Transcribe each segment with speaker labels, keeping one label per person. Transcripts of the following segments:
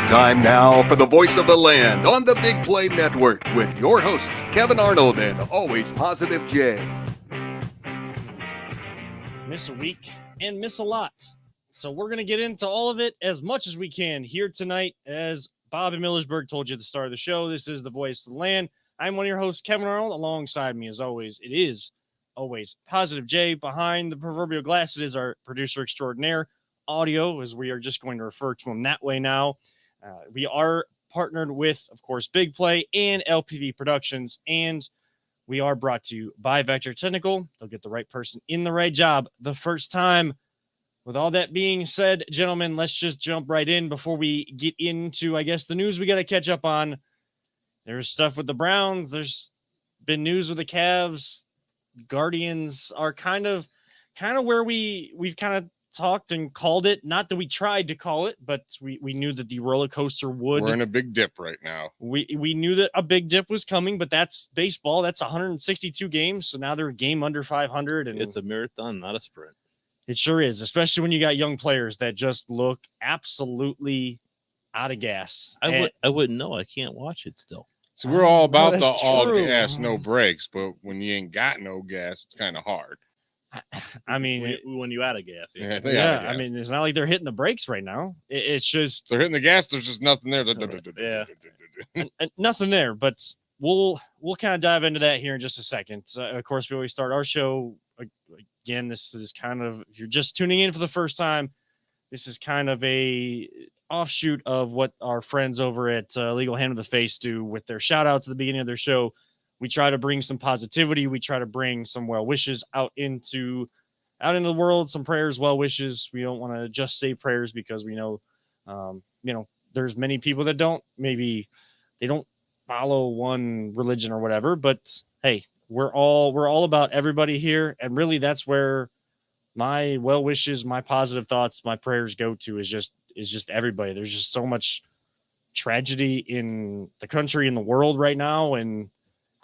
Speaker 1: Time now for the voice of the land on the Big Play Network with your hosts, Kevin Arnold and Always Positive Jay.
Speaker 2: Miss a week and miss a lot. So we're going to get into all of it as much as we can here tonight. As Bob and Millersburg told you at the start of the show, this is the voice of the land. I'm one of your hosts, Kevin Arnold. Alongside me, as always, it is Always Positive Jay. Behind the proverbial glass, it is our producer extraordinaire, Audio, as we are just going to refer to him that way now. We are partnered with, of course, Big Play and LPV Productions, and we are brought to you by Vector Technical. They'll get the right person in the right job the first time. With all that being said, gentlemen, let's just jump right in before we get into, I guess, the news we got to catch up on. There's stuff with the Browns. There's been news with the Cavs. Guardians are kind of where we've kind of talked and called it. Not that we tried to call it, but we knew that the roller coaster would.
Speaker 3: We're in a big dip right now.
Speaker 2: We knew that a big dip was coming, but that's baseball. That's 162 games. So now they're a game under 500. And
Speaker 4: it's a marathon, not a sprint.
Speaker 2: It sure is, especially when you got young players that just look absolutely out of gas.
Speaker 4: I wouldn't know. I can't watch it still.
Speaker 3: So we're all about
Speaker 2: that's
Speaker 3: the all
Speaker 2: true.
Speaker 3: gas, no brakes, but when you ain't got no gas, it's kind of hard.
Speaker 2: I mean,
Speaker 4: when you out of gas,
Speaker 2: I mean, it's not like they're hitting the brakes right now. It's just
Speaker 3: they're hitting the gas. There's just nothing there.
Speaker 2: Nothing there. But we'll kind of dive into that here in just a second. Of course, we always start our show again. This is kind of, if you're just tuning in for the first time, this is kind of a offshoot of what our friends over at Legal Hand of the Face do with their shout outs at the beginning of their show. We try to bring some positivity. We try to bring some well wishes out into the world, some prayers, well wishes. We don't want to just say prayers because we know, there's many people that they don't follow one religion or whatever, but hey, we're all about everybody here. And really that's where my well wishes, my positive thoughts, my prayers go to is just everybody. There's just so much tragedy in the country, in the world right now. And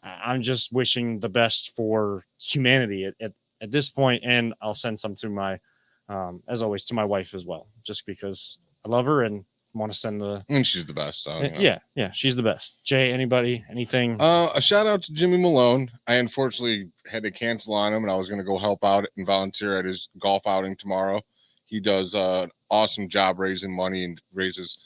Speaker 2: I'm just wishing the best for humanity at this point. And I'll send some to my, as always, to my wife as well, just because I love her and want to send
Speaker 3: and she's the best. So,
Speaker 2: yeah, she's the best. Jay, anybody, anything?
Speaker 3: A shout out to Jimmy Malone. I unfortunately had to cancel on him, and I was going to go help out and volunteer at his golf outing tomorrow. He does an awesome job raising money and raises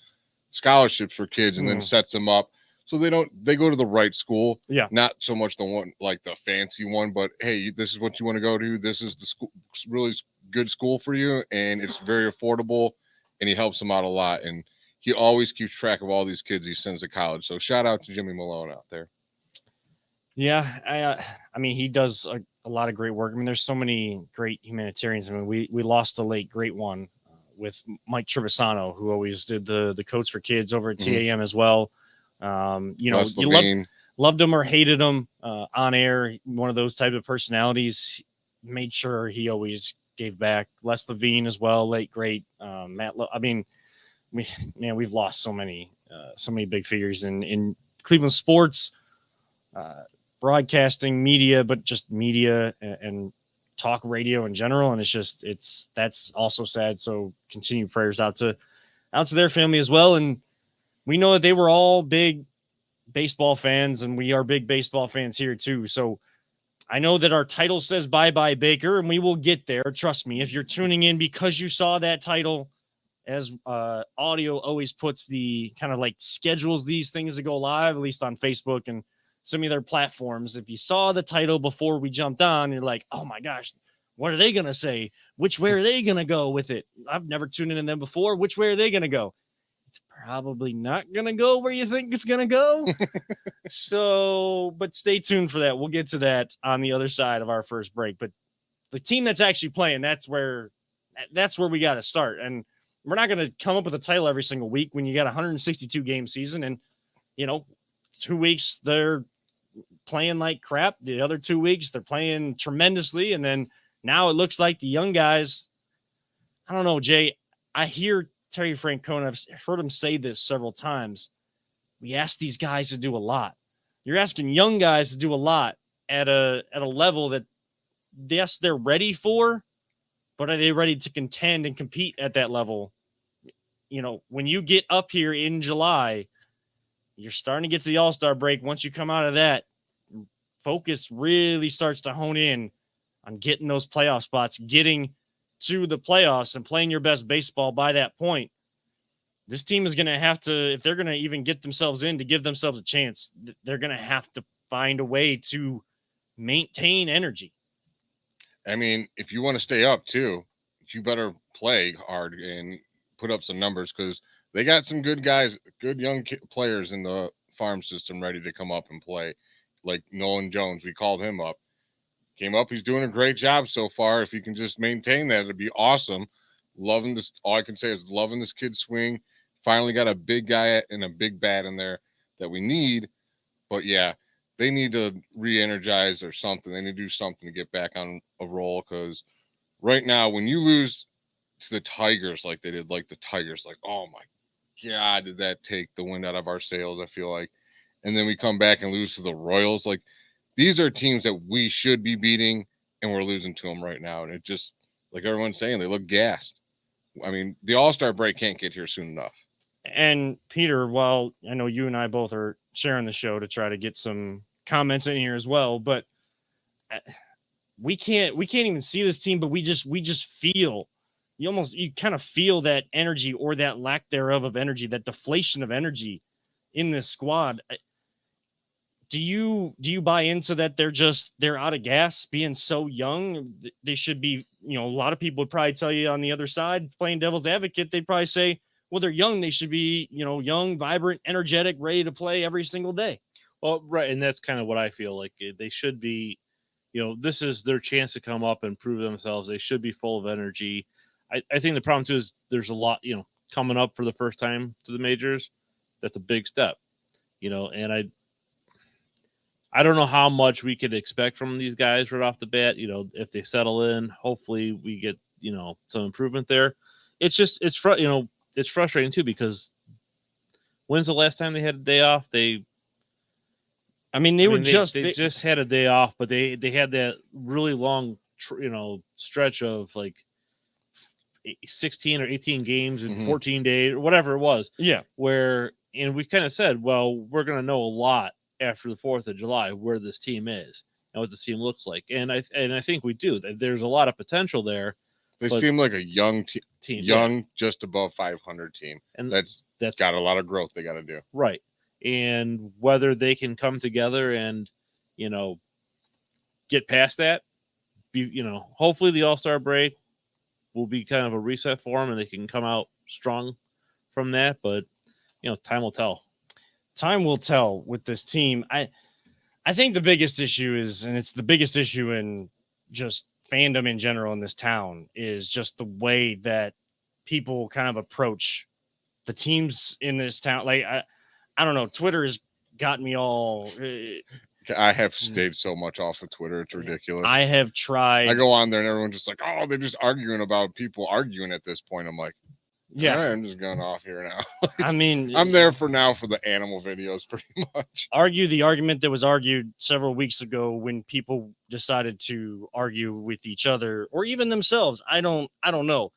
Speaker 3: scholarships for kids and then sets them up. So they go to the right school. Yeah. Not so much the one like the fancy one, but hey, this is what you want to go to. This is the school, really good school for you. And it's very affordable, and he helps them out a lot. And he always keeps track of all these kids he sends to college. So shout out to Jimmy Malone out there.
Speaker 2: Yeah. I mean, he does a lot of great work. I mean, there's so many great humanitarians. I mean, we lost a late great one with Mike Trevisano, who always did the Coats for Kids over at TAM as well. You loved him or hated him on air. One of those type of personalities. Made sure he always gave back. Les Levine as well, late great. We've lost so many big figures in Cleveland sports, broadcasting, media, but just media and talk radio in general. And that's also sad. So continue prayers out to their family as well. And we know that they were all big baseball fans, and we are big baseball fans here too. So I know that our title says bye-bye Baker, and we will get there. Trust me, if you're tuning in because you saw that title, as Audio always puts the kind of like schedules these things to go live, at least on Facebook and some of their platforms. If you saw the title before we jumped on, you're like, oh my gosh, what are they going to say? Which way are they going to go with it? I've never tuned in them before. Which way are they going to go? It's probably not going to go where you think it's going to go. So, but stay tuned for that. We'll get to that on the other side of our first break. But the team that's actually playing, that's where we got to start. And we're not going to come up with a title every single week when you got a 162 game season. And, 2 weeks they're playing like crap. The other 2 weeks they're playing tremendously. And then now it looks like the young guys, I don't know, Jay, I hear Terry Francona, I've heard him say this several times. We ask these guys to do a lot. You're asking young guys to do a lot at a level that, yes, they're ready for, but are they ready to contend and compete at that level? when you get up here in July, you're starting to get to the All-Star break. Once you come out of that, focus really starts to hone in on getting those playoff spots, getting to the playoffs and playing your best baseball by that point. This team is going to have to, if they're going to even get themselves in to give themselves a chance, they're going to have to find a way to maintain energy.
Speaker 3: I mean, if you want to stay up too, you better play hard and put up some numbers, because they got some good guys, good young players in the farm system ready to come up and play. Like Nolan Jones, we called him up. Came up. He's doing a great job so far. If he can just maintain that, it'd be awesome. Loving this. All I can say is loving this kid's swing. Finally got a big guy and a big bat in there that we need. But yeah, they need to re-energize or something. They need to do something to get back on a roll, because right now, when you lose to the Tigers like they did, like the Tigers, like, oh my God, did that take the wind out of our sails, I feel like. And then we come back and lose to the Royals. Like, these are teams that we should be beating, and we're losing to them right now. And it just, like everyone's saying, they look gassed. I mean, the All-Star break can't get here soon enough.
Speaker 2: And Peter, while I know you and I both are sharing the show to try to get some comments in here as well, but we can't even see this team, but we just feel, you kind of feel that energy, or that lack thereof of energy, that deflation of energy in this squad. Do you buy into that? They're out of gas being so young. They should be, a lot of people would probably tell you on the other side, playing devil's advocate, they'd probably say, well, they're young. They should be, young, vibrant, energetic, ready to play every single day.
Speaker 4: Well, right. And that's kind of what I feel like. They should be, this is their chance to come up and prove themselves. They should be full of energy. I think the problem too is there's a lot, coming up for the first time to the majors. That's a big step, and I don't know how much we could expect from these guys right off the bat. If they settle in, hopefully we get, some improvement there. It's frustrating too, because when's the last time they had a day off? They just had a day off, but they had that really long, stretch of like 16 or 18 games in 14 days or whatever it was.
Speaker 2: Yeah.
Speaker 4: And we kind of said, well, we're going to know a lot after the 4th of July where this team is and what this team looks like. And I think we do. There's a lot of potential there.
Speaker 3: They seem like a young team, just above 500 team. And that's got a lot of growth they got to do.
Speaker 4: Right. And whether they can come together and, get past that, hopefully the All-Star break will be kind of a reset for them and they can come out strong from that. But, time will tell.
Speaker 2: Time will tell with this team. I think the biggest issue is, and it's the biggest issue in just fandom in general in this town, is just the way that people kind of approach the teams in this town. Like, I don't know. Twitter has gotten me all.
Speaker 3: I have stayed so much off of Twitter. It's ridiculous.
Speaker 2: I have tried.
Speaker 3: I go on there and everyone's just like, oh, they're just arguing about people arguing at this point. I'm like, yeah, right, I'm just going off here now. I'm there for the animal videos pretty much.
Speaker 2: Argue the argument that was argued several weeks ago when people decided to argue with each other or even themselves. I don't know.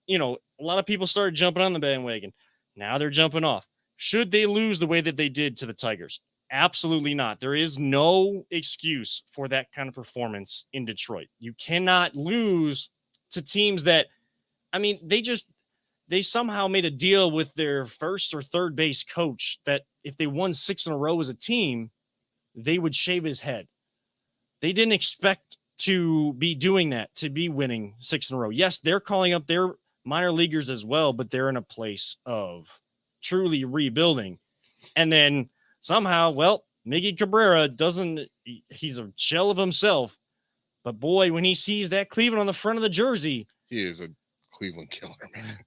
Speaker 2: A lot of people started jumping on the bandwagon. Now they're jumping off. Should they lose the way that they did to the Tigers? Absolutely not. There is no excuse for that kind of performance in Detroit. You cannot lose to teams that, they somehow made a deal with their first or third base coach that if they won 6 in a row as a team, they would shave his head. They didn't expect to be doing that, to be winning 6 in a row. Yes, they're calling up their minor leaguers as well, but they're in a place of truly rebuilding. And then somehow, Miggy Cabrera he's a shell of himself. But boy, when he sees that Cleveland on the front of the jersey,
Speaker 3: he is a Cleveland killer, man.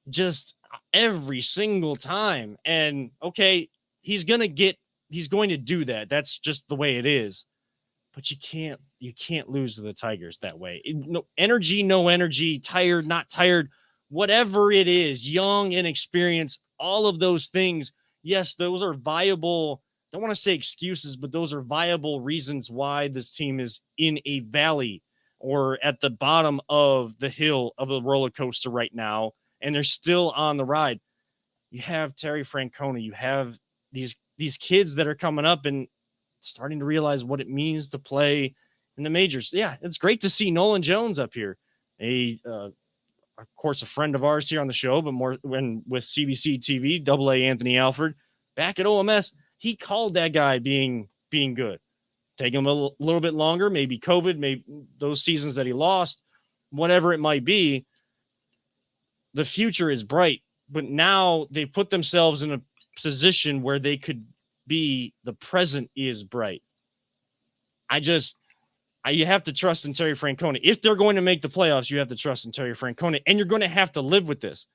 Speaker 2: Just every single time. And okay, he's going to do that. That's just the way it is. But you can't lose to the Tigers that way. No energy, tired, not tired, whatever it is, young, inexperienced, all of those things. Yes, those are viable. I don't want to say excuses, but those are viable reasons why this team is in a valley or at the bottom of the hill of the roller coaster right now. and they're still on the ride. You have Terry Francona, you have these kids that are coming up and starting to realize what it means to play in the majors. Yeah, it's great to see Nolan Jones up here, of course, a friend of ours here on the show, but more when with CBC TV, AA Anthony Alford, back at OMS, he called that guy being good. Take him a little bit longer, maybe COVID, maybe those seasons that he lost, whatever it might be. The future is bright, but now they put themselves in a position where they could be the present is bright. You have to trust in Terry Francona. If they're going to make the playoffs, you have to trust in Terry Francona, and you're going to have to live with this.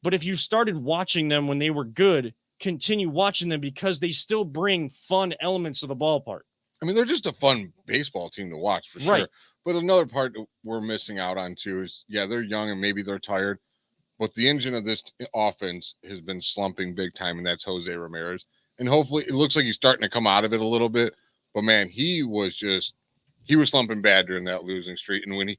Speaker 2: But if you started watching them when they were good, continue watching them because they still bring fun elements to the ballpark.
Speaker 3: I mean, they're just a fun baseball team to watch for sure.
Speaker 2: Right.
Speaker 3: But another part that we're missing out on too is, yeah, they're young and maybe they're tired, but the engine of this offense has been slumping big time, and that's Jose Ramirez. And hopefully it looks like he's starting to come out of it a little bit. But man, he was slumping bad during that losing streak. And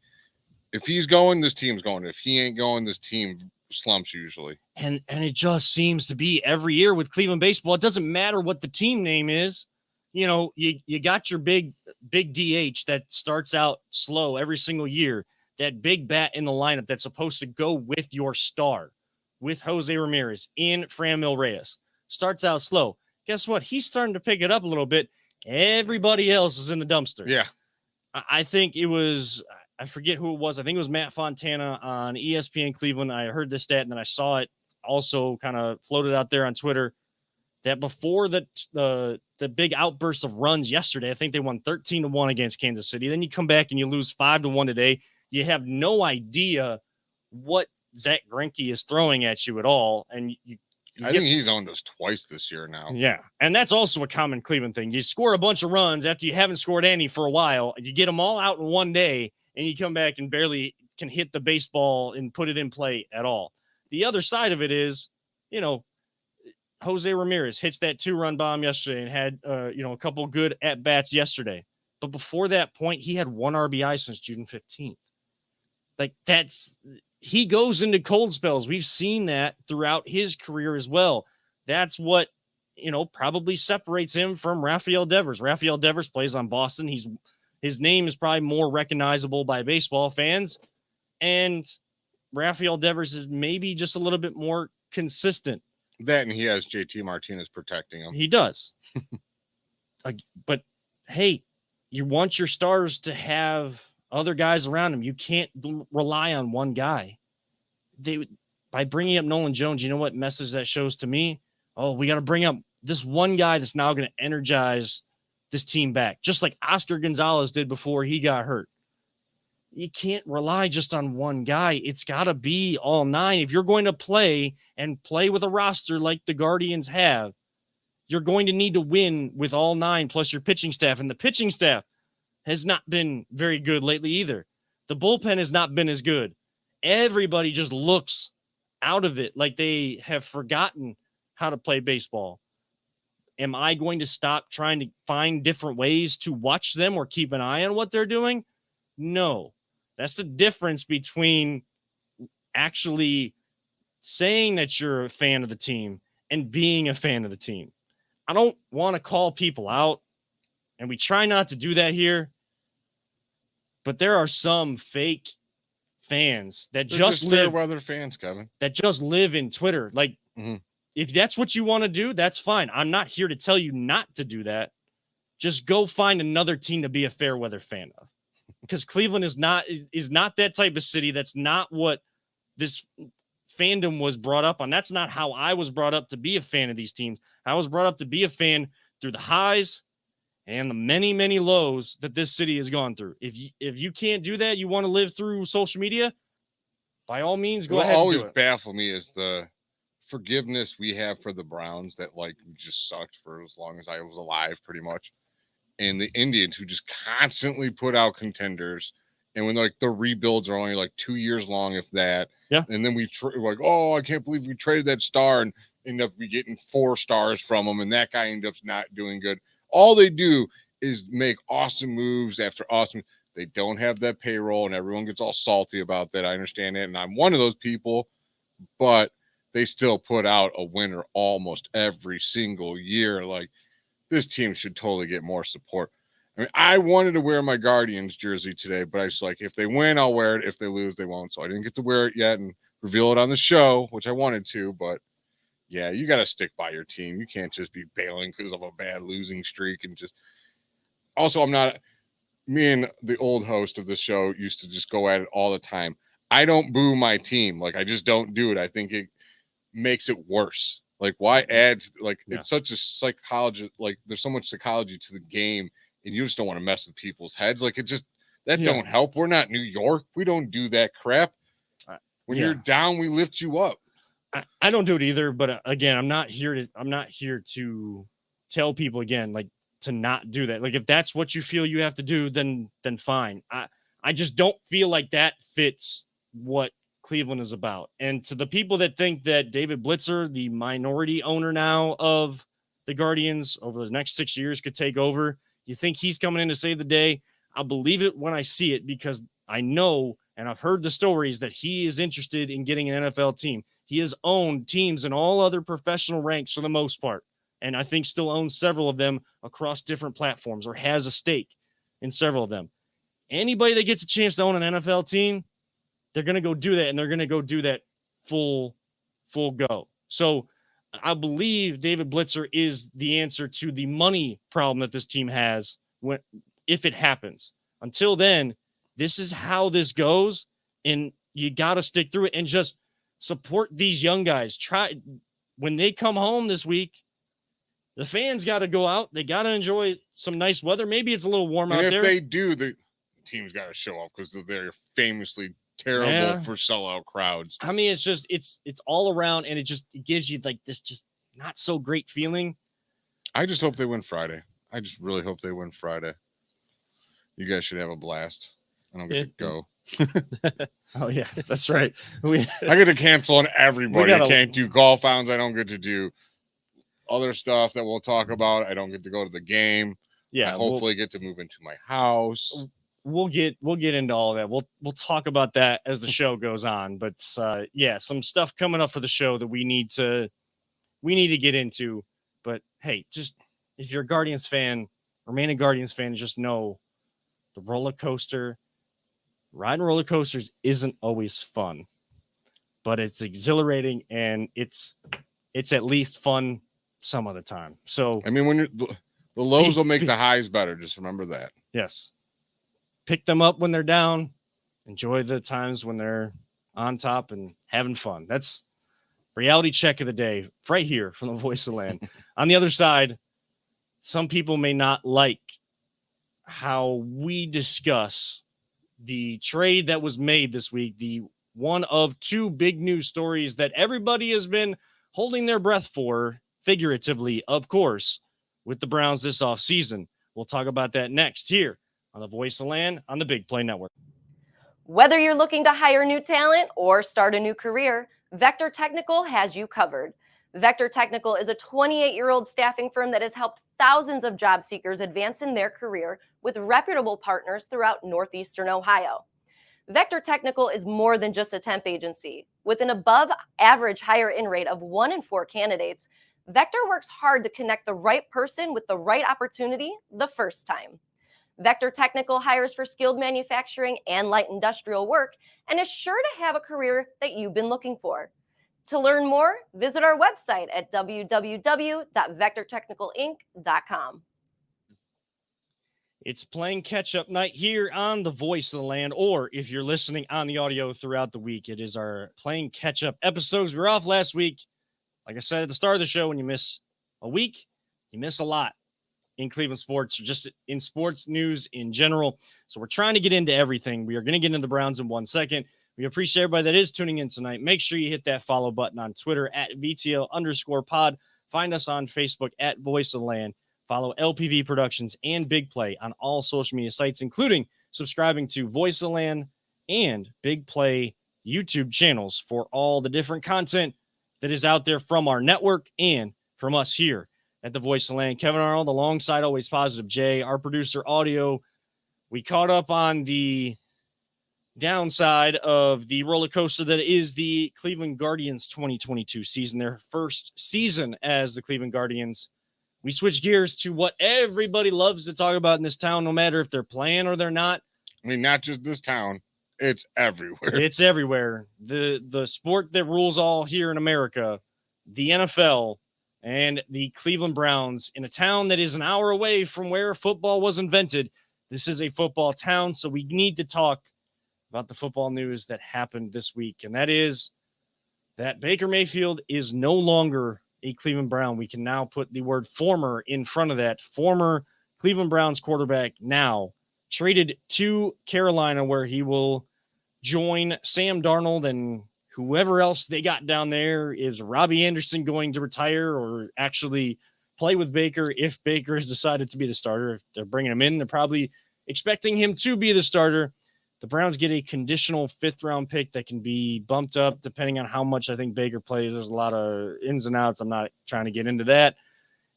Speaker 3: if he's going, this team's going. If he ain't going, this team slumps usually.
Speaker 2: And it just seems to be every year with Cleveland baseball. It doesn't matter what the team name is. You know, you got your big DH that starts out slow every single year. That big bat in the lineup that's supposed to go with your star, with Jose Ramirez in Franmil Reyes. Starts out slow. Guess what? He's starting to pick it up a little bit. Everybody else is in the dumpster.
Speaker 3: Yeah.
Speaker 2: I think it was, I forget who it was. I think it was Matt Fontana on ESPN Cleveland. I heard this stat and then I saw it also kind of floated out there on Twitter that before the big outburst of runs yesterday, I think they won 13-1 against Kansas City. Then you come back and you lose 5-1 today. You have no idea what Zach Greinke is throwing at you at all. And
Speaker 3: I think he's owned us twice this year now.
Speaker 2: Yeah. And that's also a common Cleveland thing. You score a bunch of runs after you haven't scored any for a while. You get them all out in one day and you come back and barely can hit the baseball and put it in play at all. The other side of it is, you know, Jose Ramirez hits that 2-run bomb yesterday and had, a couple good at-bats yesterday. But before that point, he had 1 RBI since June 15th. Like he goes into cold spells. We've seen that throughout his career as well. That's what, probably separates him from Rafael Devers. Rafael Devers plays on Boston. His name is probably more recognizable by baseball fans. And Rafael Devers is maybe just a little bit more consistent.
Speaker 3: That and he has JT Martinez protecting him.
Speaker 2: He does. But hey, you want your stars to have other guys around him. You can't rely on one guy. By bringing up Nolan Jones, you know what message that shows to me? Oh, we got to bring up this one guy that's now going to energize this team back, just like Oscar Gonzalez did before he got hurt. You can't rely just on one guy. It's got to be all 9. If you're going to play with a roster like the Guardians have, you're going to need to win with all 9 plus your pitching staff. And the pitching staff has not been very good lately either. The bullpen has not been as good. Everybody just looks out of it like they have forgotten how to play baseball. Am I going to stop trying to find different ways to watch them or keep an eye on what they're doing? No. That's the difference between actually saying that you're a fan of the team and being a fan of the team. I don't want to call people out, and we try not to do that here, but there are some fake fans that just live
Speaker 3: fair weather fans, Kevin,
Speaker 2: that just live in Twitter. Like, if that's what you want to do, that's fine. I'm not here to tell you not to do that. Just go find another team to be a fair weather fan of. Because Cleveland is not that type of city. That's not what this fandom was brought up on. That's not how I was brought up to be a fan of these teams. I was brought up to be a fan through the highs and the many, many lows that this city has gone through. If you can't do that, you want to live through social media, by all means, go ahead. What
Speaker 3: always baffle me is the forgiveness we have for the Browns that just sucked for as long as I was alive, pretty much. And the Indians who just constantly put out contenders. And when the rebuilds are only 2 years long, if that.
Speaker 2: Yeah.
Speaker 3: And then I can't believe we traded that star and end up getting 4 stars from him. And that guy ends up not doing good. All they do is make awesome moves after awesome. They don't have that payroll and everyone gets all salty about that. I understand it. And I'm one of those people, but they still put out a winner almost every single year. Like, this team should totally get more support. I mean, I wanted to wear my Guardians jersey today, but I was like, if they win, I'll wear it. If they lose, they won't. So I didn't get to wear it yet and reveal it on the show, which I wanted to. But yeah, you got to stick by your team. You can't just be bailing because of a bad losing streak. And just also, me and the old host of the show used to just go at it all the time. I don't boo my team. Like, I just don't do it. I think it makes it worse. Like, why add, like, it's such a psychology, like, there's so much psychology to the game, and you just don't want to mess with people's heads. Like, that don't help. We're not New York. We don't do that crap. When you're down, we lift you up.
Speaker 2: I don't do it either, but again, I'm not here to tell people again, like, to not do that. Like, if that's what you feel you have to do, then fine. I just don't feel like that fits what Cleveland is about. And to the people that think that David Blitzer, the minority owner now of the Guardians over the next 6 years, could take over, you think he's coming in to save the day? I'll believe it when I see it, because I know and I've heard the stories that he is interested in getting an NFL team. He has owned teams in all other professional ranks for the most part, and I think still owns several of them across different platforms, or has a stake in several of them. Anybody that gets a chance to own an NFL team, they're going to go do that, and they're going to go do that full go. So I believe David Blitzer is the answer to the money problem that this team has if it happens. Until then, this is how this goes, and you got to stick through it and just support these young guys. When they come home this week, the fans got to go out. They got to enjoy some nice weather. Maybe it's a little warm out there.
Speaker 3: If they do, the team's got to show up, because they're famously terrible for sellout crowds.
Speaker 2: I mean, it's just it's all around, and it gives you like this just not so great feeling.
Speaker 3: I just hope they win Friday. I just really hope they win Friday. You guys should have a blast. I don't get to go.
Speaker 2: Oh yeah, that's right.
Speaker 3: I get to cancel on everybody. I can't do golf hounds. I don't get to do other stuff that we'll talk about. I don't get to go to the game.
Speaker 2: Yeah,
Speaker 3: I hopefully get to move into my house.
Speaker 2: We'll get into all of that. We'll talk about that as the show goes on. But some stuff coming up for the show that we need to get into. But hey, just if you're a Guardians fan, remain a Guardians fan, just know the riding roller coasters isn't always fun, but it's exhilarating, and it's at least fun some of the time. So
Speaker 3: I mean, when the lows will make the highs better. Just remember that.
Speaker 2: Yes. Pick them up when they're down. Enjoy the times when they're on top and having fun. That's reality check of the day right here from the Voice of the Land. On the other side, some people may not like how we discuss the trade that was made this week, the one of two big news stories that everybody has been holding their breath for, figuratively, of course, with the Browns this offseason. We'll talk about that next here on the Voice of the Land on the Big Play Network.
Speaker 5: Whether you're looking to hire new talent or start a new career, Vector Technical has you covered. Vector Technical is a 28-year-old staffing firm that has helped thousands of job seekers advance in their career with reputable partners throughout Northeastern Ohio. Vector Technical is more than just a temp agency. With an above-average hire-in rate of 1 in 4 candidates, Vector works hard to connect the right person with the right opportunity the first time. Vector Technical hires for skilled manufacturing and light industrial work and is sure to have a career that you've been looking for. To learn more, visit our website at www.vectortechnicalinc.com.
Speaker 2: It's playing catch-up night here on the Voice of the Land, or if you're listening on the audio throughout the week, it is our playing catch-up episodes. We were off last week. Like I said at the start of the show, when you miss a week, you miss a lot in Cleveland sports, or just in sports news in general. So we're trying to get into everything. We are going to get into the Browns in 1 second. We appreciate everybody that is tuning in tonight. Make sure you hit that follow button on Twitter at VTL_pod. Find us on Facebook at Voice of the Land. Follow LPV Productions and Big Play on all social media sites, including subscribing to Voice of the Land and Big Play YouTube channels for all the different content that is out there from our network and from us here at the Voice of the Land. Kevin Arnold, alongside Always Positive Jay, our producer audio. We caught up on the downside of the roller coaster that is the Cleveland Guardians 2022 season, their first season as the Cleveland Guardians. We switch gears to what everybody loves to talk about in this town, no matter if they're playing or they're not.
Speaker 3: I mean, not just this town. It's everywhere.
Speaker 2: It's everywhere. The sport that rules all here in America, the NFL, and the Cleveland Browns in a town that is an hour away from where football was invented. This is a football town, so we need to talk about the football news that happened this week, and that is that Baker Mayfield is no longer a Cleveland Brown. We can now put the word former in front of that. Former Cleveland Browns quarterback now traded to Carolina, where he will join Sam Darnold and whoever else they got down there. Is Robbie Anderson going to retire or actually play with Baker if Baker has decided to be the starter? If they're bringing him in, they're probably expecting him to be the starter. The Browns get a conditional 5th-round pick that can be bumped up depending on how much I think Baker plays. There's a lot of ins and outs. I'm not trying to get into that.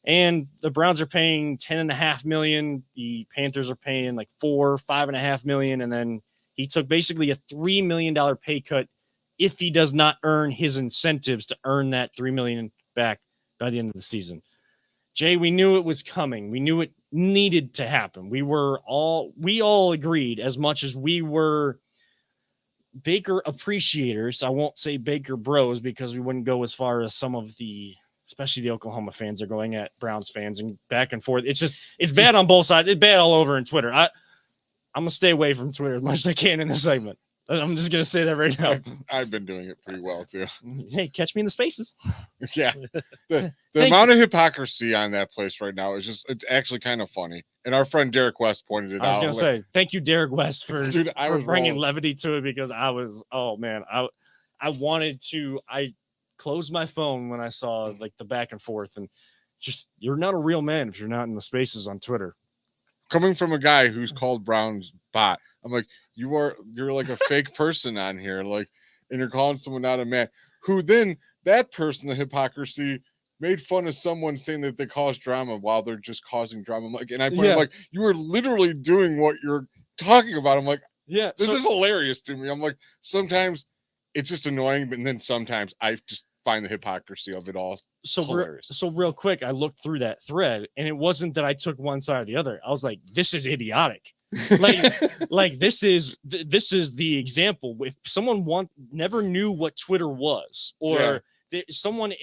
Speaker 2: And the Browns are paying $10.5 million. The Panthers are paying like $5.5 million. And then he took basically a $3 million pay cut if he does not earn his incentives to earn that $3 million back by the end of the season. Jay, we knew it was coming. We knew it needed to happen. We all agreed, as much as we were Baker appreciators. I won't say Baker bros because we wouldn't go as far as some of the, especially the Oklahoma fans are going at Browns fans and back and forth. It's bad on both sides. It's bad all over in Twitter. I'm going to stay away from Twitter as much as I can in this segment. I'm just going to say that right now.
Speaker 3: I've been doing it pretty well, too.
Speaker 2: Hey, catch me in the spaces.
Speaker 3: Yeah. The amount of hypocrisy on that place right now is just, it's actually kind of funny. And our friend Derek West pointed it out.
Speaker 2: I was going to say, thank you, Derek West, for bringing
Speaker 3: rolling.
Speaker 2: levity to it, because I closed my phone when I saw like the back and forth, and just, you're not a real man if you're not in the spaces on Twitter.
Speaker 3: Coming from a guy who's called Brown's bot, I'm like, you're like a fake person on here, like, and you're calling someone not a man. Who then that person, the hypocrisy, made fun of someone saying that they cause drama while they're just causing drama. I'm like, and I put him like, you were literally doing what you're talking about. I'm like, yeah, this is hilarious to me. I'm like, sometimes it's just annoying, but then sometimes I just find the hypocrisy of it all.
Speaker 2: So real quick, I looked through that thread, and it wasn't that I took one side or the other. I was like, this is idiotic. like this is the example. If someone never knew what Twitter was, or someone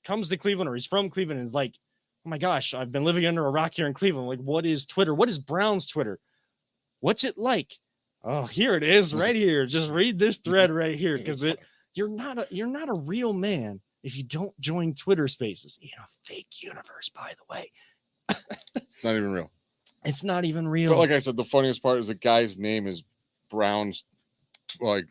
Speaker 2: comes to Cleveland, or he's from Cleveland, and is like, oh my gosh, I've been living under a rock here in Cleveland. Like, what is Twitter? What is Brown's Twitter? What's it like? Oh, here it is right here. Just read this thread right here, because you're not a real man if you don't join Twitter Spaces in a fake universe, by the way.
Speaker 3: It's not even real.
Speaker 2: It's not even real.
Speaker 3: But like I said, the funniest part is the guy's name is Brown's, like,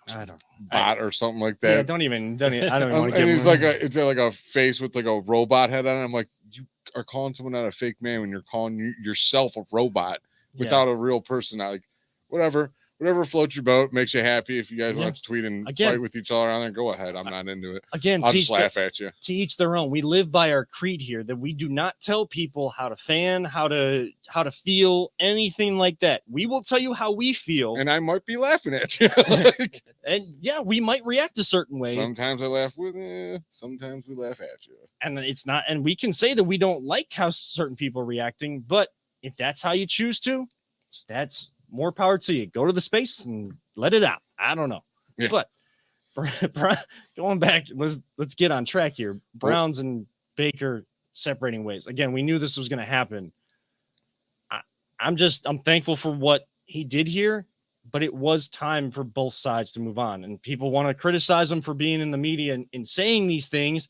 Speaker 3: bot or something like that.
Speaker 2: Yeah, don't even I don't even want to
Speaker 3: and
Speaker 2: give
Speaker 3: he's like it's like a face with like a robot head on it. I'm like, you are calling someone not a fake man when you're calling yourself a robot without a real person. Like, whatever floats your boat, makes you happy. If you guys want to tweet and fight with each other on there, go ahead. I'm not into it.
Speaker 2: Again,
Speaker 3: I'll just laugh at you.
Speaker 2: To each their own. We live by our creed here that we do not tell people how to fan, how to feel, anything like that. We will tell you how we feel.
Speaker 3: And I might be laughing at you.
Speaker 2: And yeah, we might react a certain way.
Speaker 3: Sometimes I laugh with you. Sometimes we laugh at you.
Speaker 2: And it's not, and we can say that we don't like how certain people are reacting, but if that's how you choose to, that's more power to you. Go to the space and let it out. I don't know. Yeah. But going back, let's get on track here. Browns and Baker separating ways. Again, we knew this was going to happen. I'm thankful for what he did here, but it was time for both sides to move on. And people want to criticize him for being in the media and saying these things,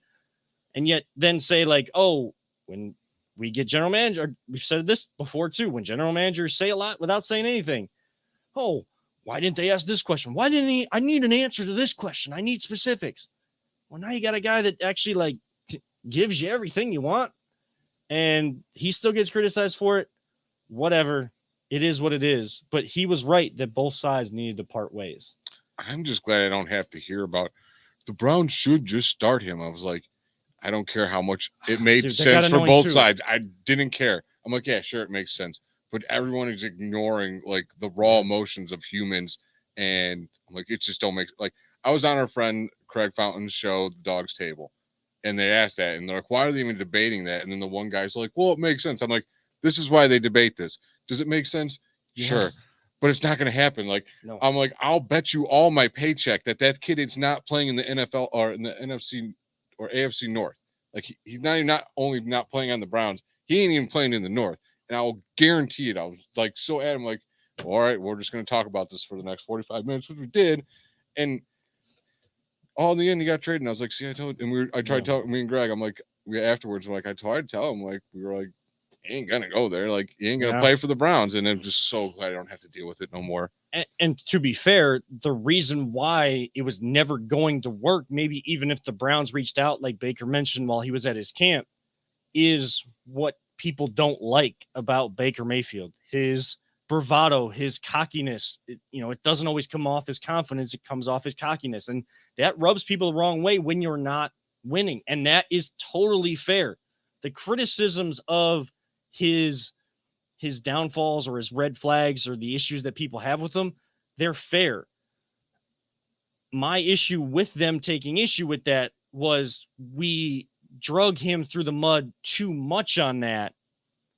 Speaker 2: and yet then say like, oh, when we get general manager, we've said this before too, when general managers say a lot without saying anything. Oh, why didn't they ask this question? Why didn't I need an answer to this question. I need specifics. Well, now you got a guy that actually like gives you everything you want, and he still gets criticized for it. Whatever. It is what it is. But he was right that both sides needed to part ways.
Speaker 3: I'm just glad I don't have to hear about the Browns should just start him. I was like, I don't care how much it made sense for both sides. I didn't care. I'm like, yeah, sure, it makes sense. But everyone is ignoring like the raw emotions of humans And I'm like, it just don't make like I was on our friend Craig Fountain's show, The Dog's Table, and they asked that, and they're like, why are they even debating that? And then the one guy's like, well, it makes sense. I'm like, this is why they debate this. Does it make sense? Sure.
Speaker 2: Yes.
Speaker 3: But it's not going to happen. Like,
Speaker 2: No.
Speaker 3: I'm like, I'll bet you all my paycheck that kid is not playing in the NFL or in the NFC or AFC North. Like, he's not only not playing on the Browns, he ain't even playing in the North. And I'll guarantee it. I was like so adamant, like, all right, we're just going to talk about this for the next 45 minutes, which we did. And all in the end, he got traded. And I was like, see, I told, and I tried telling me and Greg, I'm like, afterwards, I'm like, I tried to tell him, like, we were like, he ain't gonna go there. Like, he ain't gonna play for the Browns. And I'm just so glad I don't have to deal with it no more.
Speaker 2: And to be fair, the reason why it was never going to work, maybe even if the Browns reached out, like Baker mentioned while he was at his camp, is what people don't like about Baker Mayfield. His bravado, his cockiness. It doesn't always come off as confidence. It comes off as cockiness. And that rubs people the wrong way when you're not winning. And that is totally fair. The criticisms of his downfalls or his red flags or the issues that people have with him, they're fair. My issue with them taking issue with that was we drug him through the mud too much on that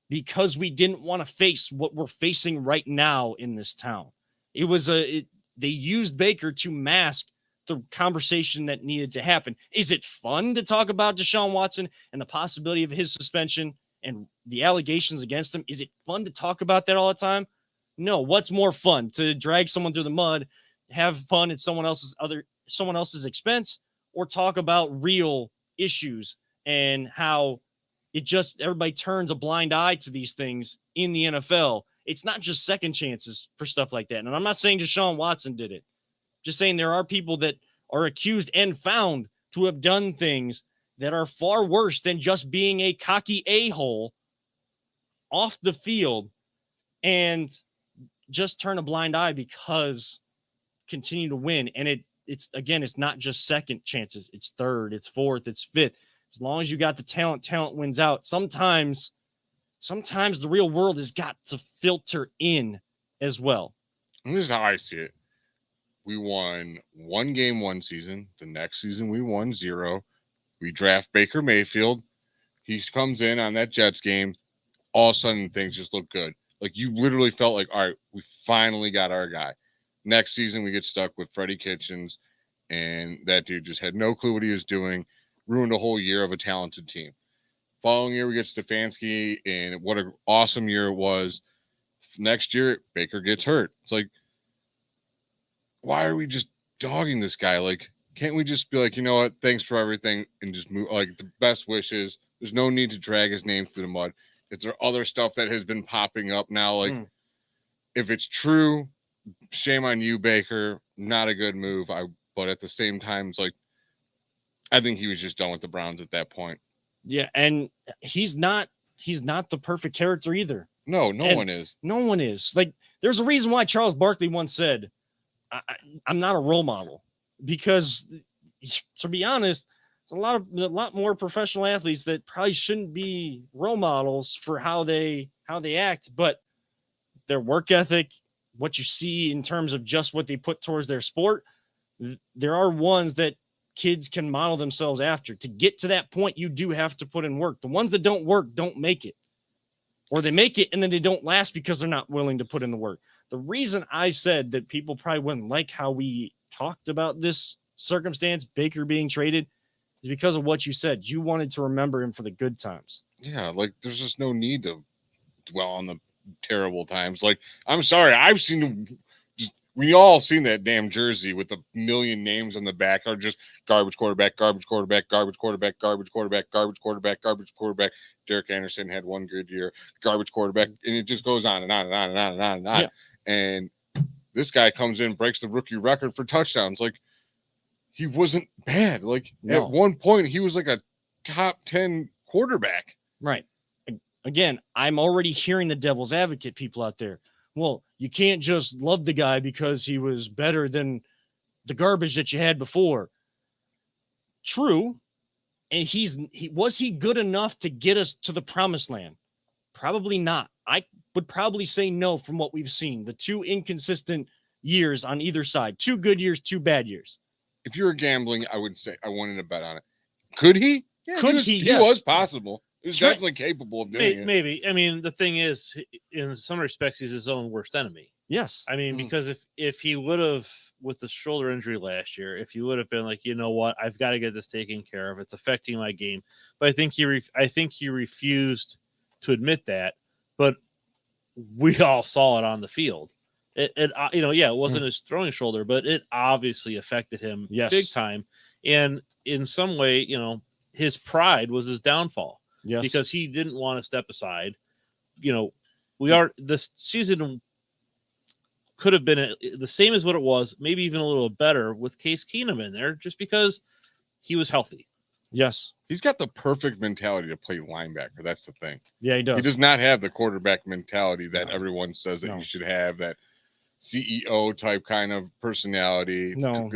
Speaker 2: because we didn't want to face what we're facing right now in this town. It was they used Baker to mask the conversation that needed to happen. Is it fun to talk about Deshaun Watson and the possibility of his suspension and the allegations against him? Is it fun to talk about that all the time? No. What's more fun, to drag someone through the mud, have fun at someone else's expense, or talk about real issues and how everybody turns a blind eye to these things in the NFL? It's not just second chances for stuff like that. And I'm not saying Deshaun Watson did it. Just saying there are people that are accused and found to have done things that are far worse than just being a cocky a-hole off the field and just turn a blind eye because continue to win. And it's not just second chances. It's third, it's fourth, it's fifth. As long as you got the talent wins out. Sometimes the real world has got to filter in as well.
Speaker 3: And this is how I see it. We won one game one season. The next season we won 0. We draft Baker Mayfield. He comes in on that Jets game. All of a sudden, things just look good. Like, you literally felt like, all right, we finally got our guy. Next season, we get stuck with Freddie Kitchens, and that dude just had no clue what he was doing, ruined a whole year of a talented team. Following year, we get Stefanski, and what an awesome year it was. Next year, Baker gets hurt. It's like, why are we just dogging this guy? Like, can't we just be like, you know what? Thanks for everything, and just move. Like, the best wishes. There's no need to drag his name through the mud. Is there other stuff that has been popping up now? Like, if it's true, shame on you, Baker. Not a good move. But at the same time, it's like, I think he was just done with the Browns at that point.
Speaker 2: Yeah, and he's not the perfect character either.
Speaker 3: No one is.
Speaker 2: No one is. Like, there's a reason why Charles Barkley once said, I'm not a role model, because to be honest, there's a lot more professional athletes that probably shouldn't be role models for how they act, but their work ethic, what you see in terms of just what they put towards their sport, there are ones that kids can model themselves after. To get to that point, you do have to put in work. The ones that don't work don't make it, or they make it and then they don't last because they're not willing to put in the work. The reason I said that people probably wouldn't like how we talked about this circumstance, Baker being traded, is because of what you said. You wanted to remember him for the good times.
Speaker 3: Yeah, like, there's just no need to dwell on the terrible times. Like, I'm sorry, I've seen we all seen that damn jersey with the million names on the back, are just garbage quarterback, garbage quarterback, garbage quarterback, garbage quarterback, garbage quarterback, garbage quarterback. Derek Anderson had one good year, garbage quarterback, and it just goes on and on and on and on and on and on. Yeah. And this guy comes in, breaks the rookie record for touchdowns. Like, he wasn't bad. Like, at one point, he was like a top 10 quarterback.
Speaker 2: Right. Again, I'm already hearing the devil's advocate people out there. Well, you can't just love the guy because he was better than the garbage that you had before. True. And was he good enough to get us to the promised land? Probably not. I would probably say no from what we've seen. The two inconsistent years on either side. 2 good years, 2 bad years.
Speaker 3: If you were gambling, I would say I wanted to bet on it. Could he? Yeah,
Speaker 2: Could
Speaker 3: he?
Speaker 2: Yes.
Speaker 3: Was possible. He was
Speaker 2: Trent-
Speaker 3: definitely capable of doing it.
Speaker 4: Maybe. I mean, the thing is, in some respects, he's his own worst enemy.
Speaker 2: Yes.
Speaker 4: I mean, because if he would have, with the shoulder injury last year, if he would have been like, you know what, I've got to get this taken care of. It's affecting my game. But I think he refused to admit that. But we all saw it on the field. It it wasn't his throwing shoulder, but it obviously affected him big time. And in some way, his pride was his downfall.
Speaker 2: Yes.
Speaker 4: Because he didn't want to step aside. This season could have been the same as what it was, maybe even a little better with Case Keenum in there, just because he was healthy.
Speaker 2: Yes.
Speaker 3: He's got the perfect mentality to play linebacker. That's the thing.
Speaker 2: Yeah, he does.
Speaker 3: He does not have the quarterback mentality that everyone says that you should have, that CEO type kind of personality.
Speaker 2: No.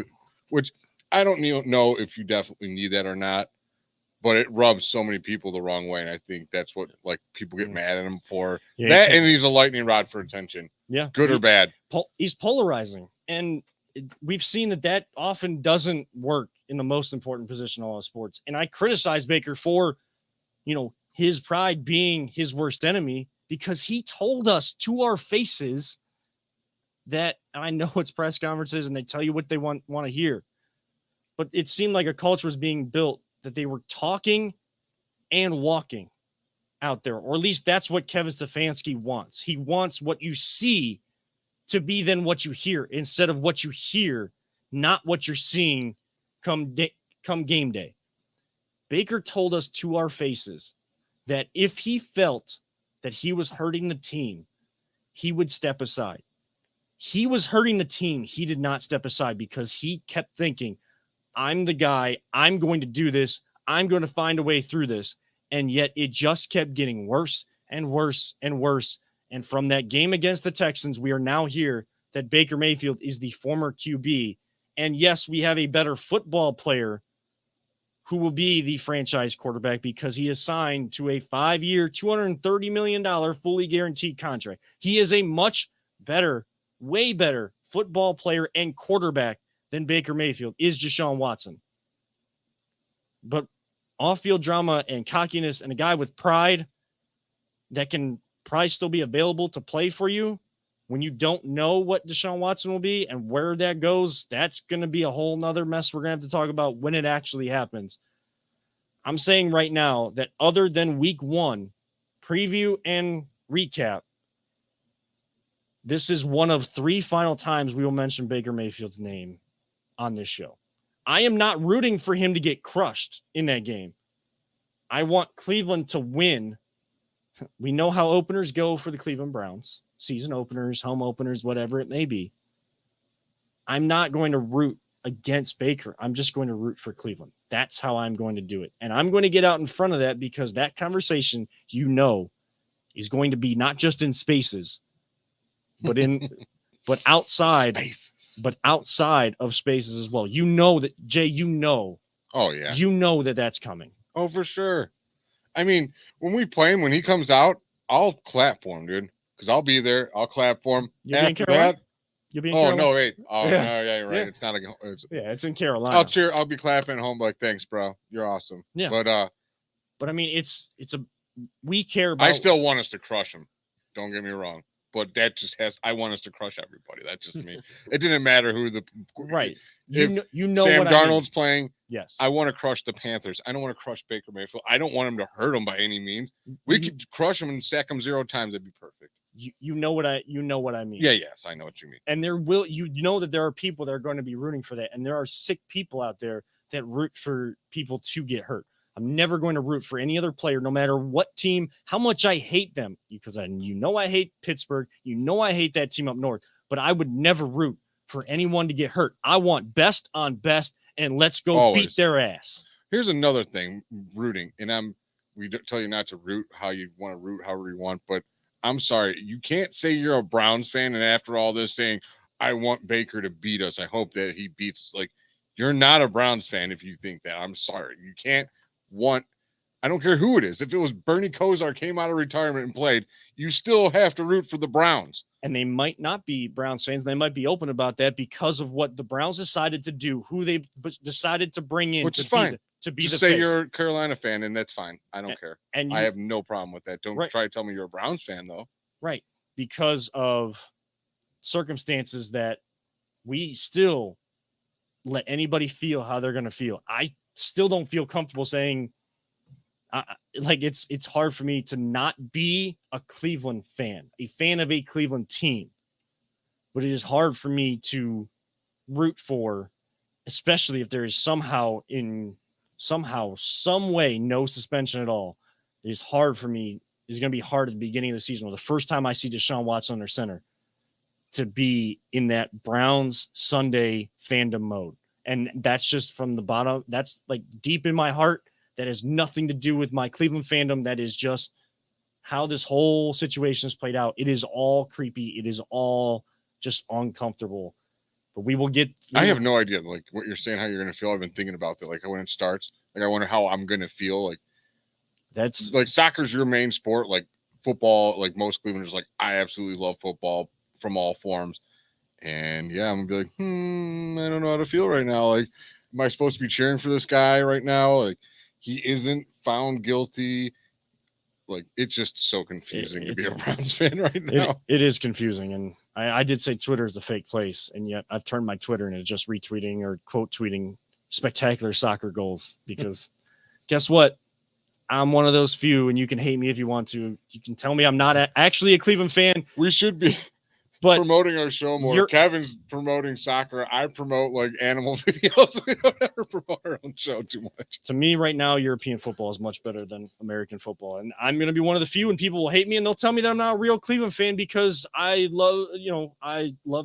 Speaker 3: Which I don't know if you definitely need that or not, but it rubs so many people the wrong way. And I think that's what people get mad at him for.
Speaker 2: Yeah,
Speaker 3: and he's a lightning rod for attention.
Speaker 2: Yeah.
Speaker 3: Good or bad.
Speaker 2: He's polarizing. And we've seen that often doesn't work in the most important position in all of sports. And I criticize Baker for, his pride being his worst enemy, because he told us to our faces that, and I know it's press conferences and they tell you what they want to hear, but it seemed like a culture was being built that they were talking and walking out there, or at least that's what Kevin Stefanski wants. He wants what you see to be then what you hear, instead of what you hear, not what you're seeing come game day. Baker told us to our faces that if he felt that he was hurting the team, he would step aside. He was hurting the team. He did not step aside because he kept thinking, I'm the guy. I'm going to do this. I'm going to find a way through this. And yet it just kept getting worse and worse and worse. And from that game against the Texans, we are now here that Baker Mayfield is the former QB. And yes, we have a better football player who will be the franchise quarterback because he is signed to a 5-year, $230 million fully guaranteed contract. He is a much better, way better football player and quarterback than Baker Mayfield is Deshaun Watson. But off-field drama and cockiness and a guy with pride that can probably still be available to play for you when you don't know what Deshaun Watson will be and where that goes, that's going to be a whole nother mess we're going to have to talk about when it actually happens. I'm saying right now that other than week 1, preview and recap, this is one of 3 final times we will mention Baker Mayfield's name on this show. I am not rooting for him to get crushed in that game. I want Cleveland to win. We know how openers go for the Cleveland Browns, season openers, home openers, whatever it may be. I'm not going to root against Baker. I'm just going to root for Cleveland. That's how I'm going to do it. And I'm going to get out in front of that because that conversation, is going to be not just in spaces, but outside, but outside of spaces as well. That, Jay,
Speaker 3: Oh, yeah.
Speaker 2: That's coming.
Speaker 3: Oh, for sure. I mean, when we play him, when he comes out, I'll clap for him, dude, because I'll be there. I'll clap for him. After that,
Speaker 2: you'll be in
Speaker 3: Carolina?
Speaker 2: Carolina?
Speaker 3: No, wait. Oh,
Speaker 2: Yeah.
Speaker 3: no, yeah, you're right.
Speaker 2: Yeah.
Speaker 3: It's not
Speaker 2: It's in Carolina.
Speaker 3: I'll cheer. I'll be clapping at home, like, thanks, bro. You're awesome.
Speaker 2: Yeah.
Speaker 3: But
Speaker 2: I mean, we care about.
Speaker 3: I still want us to crush him. Don't get me wrong. But that just I want us to crush everybody. That's just me. It didn't matter who
Speaker 2: right.
Speaker 3: If
Speaker 2: Sam
Speaker 3: Sam Darnold's playing.
Speaker 2: Yes.
Speaker 3: I want to crush the Panthers. I don't want to crush Baker Mayfield. I don't want him to hurt him by any means. We could crush him and sack him 0 times. That'd be perfect.
Speaker 2: You know what I mean.
Speaker 3: Yeah, yes, I know what you mean.
Speaker 2: And that there are people that are going to be rooting for that. And there are sick people out there that root for people to get hurt. I'm never going to root for any other player, no matter what team, how much I hate them, because I hate Pittsburgh. I hate that team up north, but I would never root for anyone to get hurt. I want best on best, and let's go beat their ass.
Speaker 3: Here's another thing, rooting, and we tell you not to root how you want to root, however you want, but I'm sorry, you can't say you're a Browns fan and after all this saying, I want Baker to beat us. I hope that he beats. Like, you're not a Browns fan if you think that. I'm sorry, you can't want I don't care who it is. If it was Bernie Kosar came out of retirement and played, you still have to root for the Browns.
Speaker 2: And they might not be Browns fans. They might be open about that because of what the Browns decided to do, who they decided to bring in.
Speaker 3: Which is fine.
Speaker 2: To be
Speaker 3: Just
Speaker 2: the
Speaker 3: say
Speaker 2: face.
Speaker 3: you're a Carolina fan, and that's fine. I don't care.
Speaker 2: And
Speaker 3: I have no problem with that. Don't
Speaker 2: Right.
Speaker 3: try to tell me you're a Browns fan, though.
Speaker 2: Right. Because of circumstances that we still let anybody feel how they're going to feel. I still don't feel comfortable saying, like, it's hard for me to not be a Cleveland fan, a fan of a Cleveland team. But it is hard for me to root for, especially if there is some way, no suspension at all. It is hard for me. It's going to be hard at the beginning of the season, or the first time I see Deshaun Watson under center, to be in that Browns Sunday fandom mode. And that's just from the bottom. That's like deep in my heart. That has nothing to do with my Cleveland fandom. That is just how this whole situation has played out. It is all creepy. It is all just uncomfortable. But we will get.
Speaker 3: I have no idea, like, what you're saying, how you're going to feel. I've been thinking about that. Like, when it starts, like, I wonder how I'm going to feel. Like,
Speaker 2: that's
Speaker 3: like soccer's your main sport. Like football, like most Clevelanders, like, I absolutely love football from all forms. And yeah, I'm going to be like, I don't know how to feel right now. Like, am I supposed to be cheering for this guy right now? Like, he isn't found guilty. Like, it's just so confusing to be a Browns fan right now.
Speaker 2: It is confusing. And I did say Twitter is a fake place. And yet I've turned my Twitter into just retweeting or quote tweeting spectacular soccer goals. Because guess what? I'm one of those few, and you can hate me if you want to. You can tell me I'm not actually a Cleveland fan.
Speaker 3: We should be promoting our show more. Kevin's promoting soccer. I promote like animal videos. We don't ever promote our own show too much.
Speaker 2: To me, right now, European football is much better than American football. And I'm going to be one of the few, and people will hate me, and they'll tell me that I'm not a real Cleveland fan because I love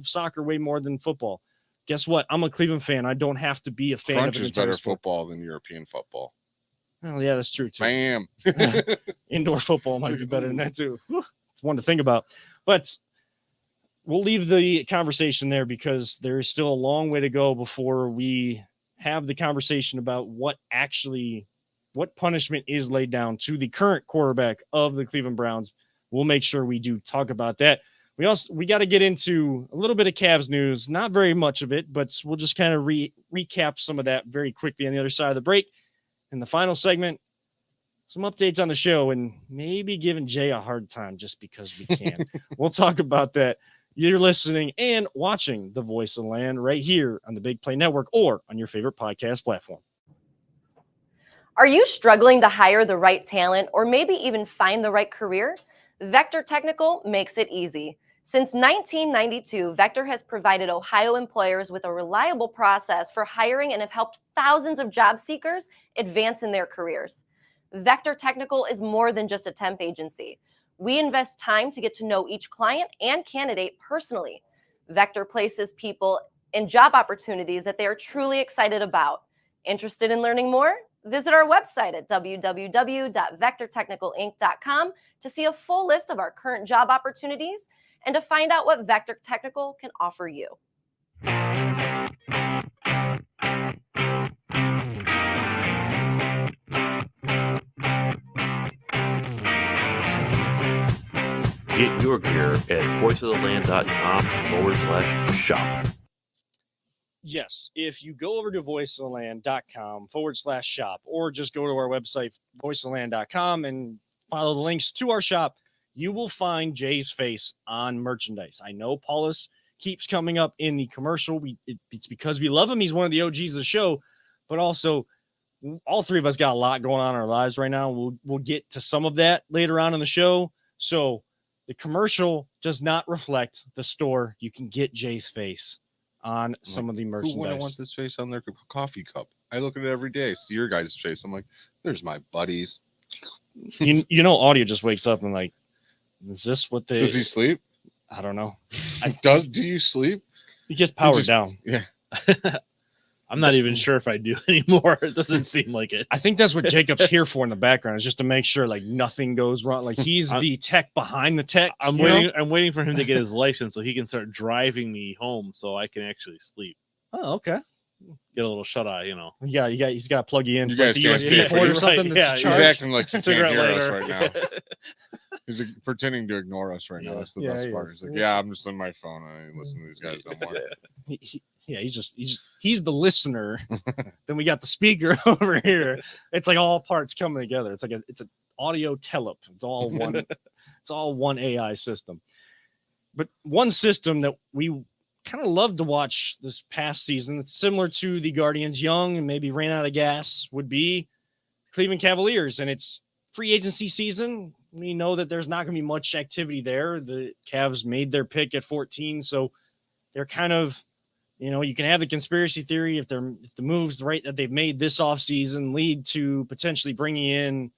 Speaker 2: soccer way more than football. Guess what? I'm a Cleveland fan. I don't have to be a fan
Speaker 3: Crunch
Speaker 2: of an
Speaker 3: is better
Speaker 2: sport.
Speaker 3: football than European football.
Speaker 2: Oh, yeah, that's true, too.
Speaker 3: Bam.
Speaker 2: Indoor football might be better than that, too. It's one to think about. But we'll leave the conversation there because there is still a long way to go before we have the conversation about what punishment is laid down to the current quarterback of the Cleveland Browns. We'll make sure we do talk about that. We got to get into a little bit of Cavs news, not very much of it, but we'll just kind of recap some of that very quickly on the other side of the break. In the final segment, some updates on the show and maybe giving Jay a hard time just because we can. We'll talk about that. You're listening and watching The Voice of the Land right here on the Big Play Network or on your favorite podcast platform.
Speaker 5: Are you struggling to hire the right talent or maybe even find the right career? Vector Technical makes it easy. Since 1992, Vector has provided Ohio employers with a reliable process for hiring and have helped thousands of job seekers advance in their careers. Vector Technical is more than just a temp agency. We invest time to get to know each client and candidate personally. Vector places people in job opportunities that they are truly excited about. Interested in learning more? Visit our website at www.vectortechnicalinc.com to see a full list of our current job opportunities and to find out what Vector Technical can offer you.
Speaker 6: Get your gear at voiceoftheland.com/shop.
Speaker 2: Yes, if you go over to voiceoftheland.com/shop or just go to our website, voiceoftheland.com, and follow the links to our shop, you will find Jay's face on merchandise. I know Paulus keeps coming up in the commercial. It's because we love him. He's one of the OGs of the show, but also all three of us got a lot going on in our lives right now. We'll get to some of that later on in the show. So the commercial does not reflect the store. You can get Jay's face on some of the merchandise.
Speaker 3: Who wouldn't want this face on their coffee cup? I look at it every day. See your guys' face. I'm like, there's my buddies.
Speaker 2: You know, audio just wakes up and like, is this what they?
Speaker 3: Does he sleep?
Speaker 2: I don't know.
Speaker 3: Do you sleep?
Speaker 2: He gets powered down.
Speaker 3: Yeah.
Speaker 4: I'm not even sure if I do anymore. It doesn't seem like it.
Speaker 2: I think that's what Jacob's here for in the background, is just to make sure like nothing goes wrong. Like he's the tech behind the tech.
Speaker 4: I'm waiting for him to get his license so he can start driving me home so I can actually sleep.
Speaker 2: Oh, okay.
Speaker 4: get a little shut eye,
Speaker 2: He's got to plug you in.
Speaker 3: You
Speaker 2: for
Speaker 3: guys
Speaker 2: the
Speaker 3: can't
Speaker 2: USB
Speaker 3: see it,
Speaker 2: port
Speaker 3: but
Speaker 2: or
Speaker 3: he's
Speaker 2: something.
Speaker 4: right,
Speaker 2: That's
Speaker 4: yeah,
Speaker 3: He's
Speaker 2: charged.
Speaker 3: acting like he can't
Speaker 4: Cigarette
Speaker 3: hear us
Speaker 4: lighter.
Speaker 3: right now. He's pretending to ignore us right now.
Speaker 2: Yeah.
Speaker 3: That's the
Speaker 2: Yeah,
Speaker 3: best
Speaker 2: he
Speaker 3: part.
Speaker 2: is.
Speaker 3: He's like, yeah, I'm just on my phone. I ain't listening to these guys no more.
Speaker 2: He's the listener. Then we got the speaker over here. It's like all parts coming together. It's an audio telep. It's all one. It's all one AI system. But one system that we kind of loved to watch this past season, that's similar to the Guardians, young and maybe ran out of gas, would be Cleveland Cavaliers. And it's free agency season. We know that there's not going to be much activity there. The Cavs made their pick at 14, so they're kind of, you can have the conspiracy theory if the moves right that they've made this offseason lead to potentially bringing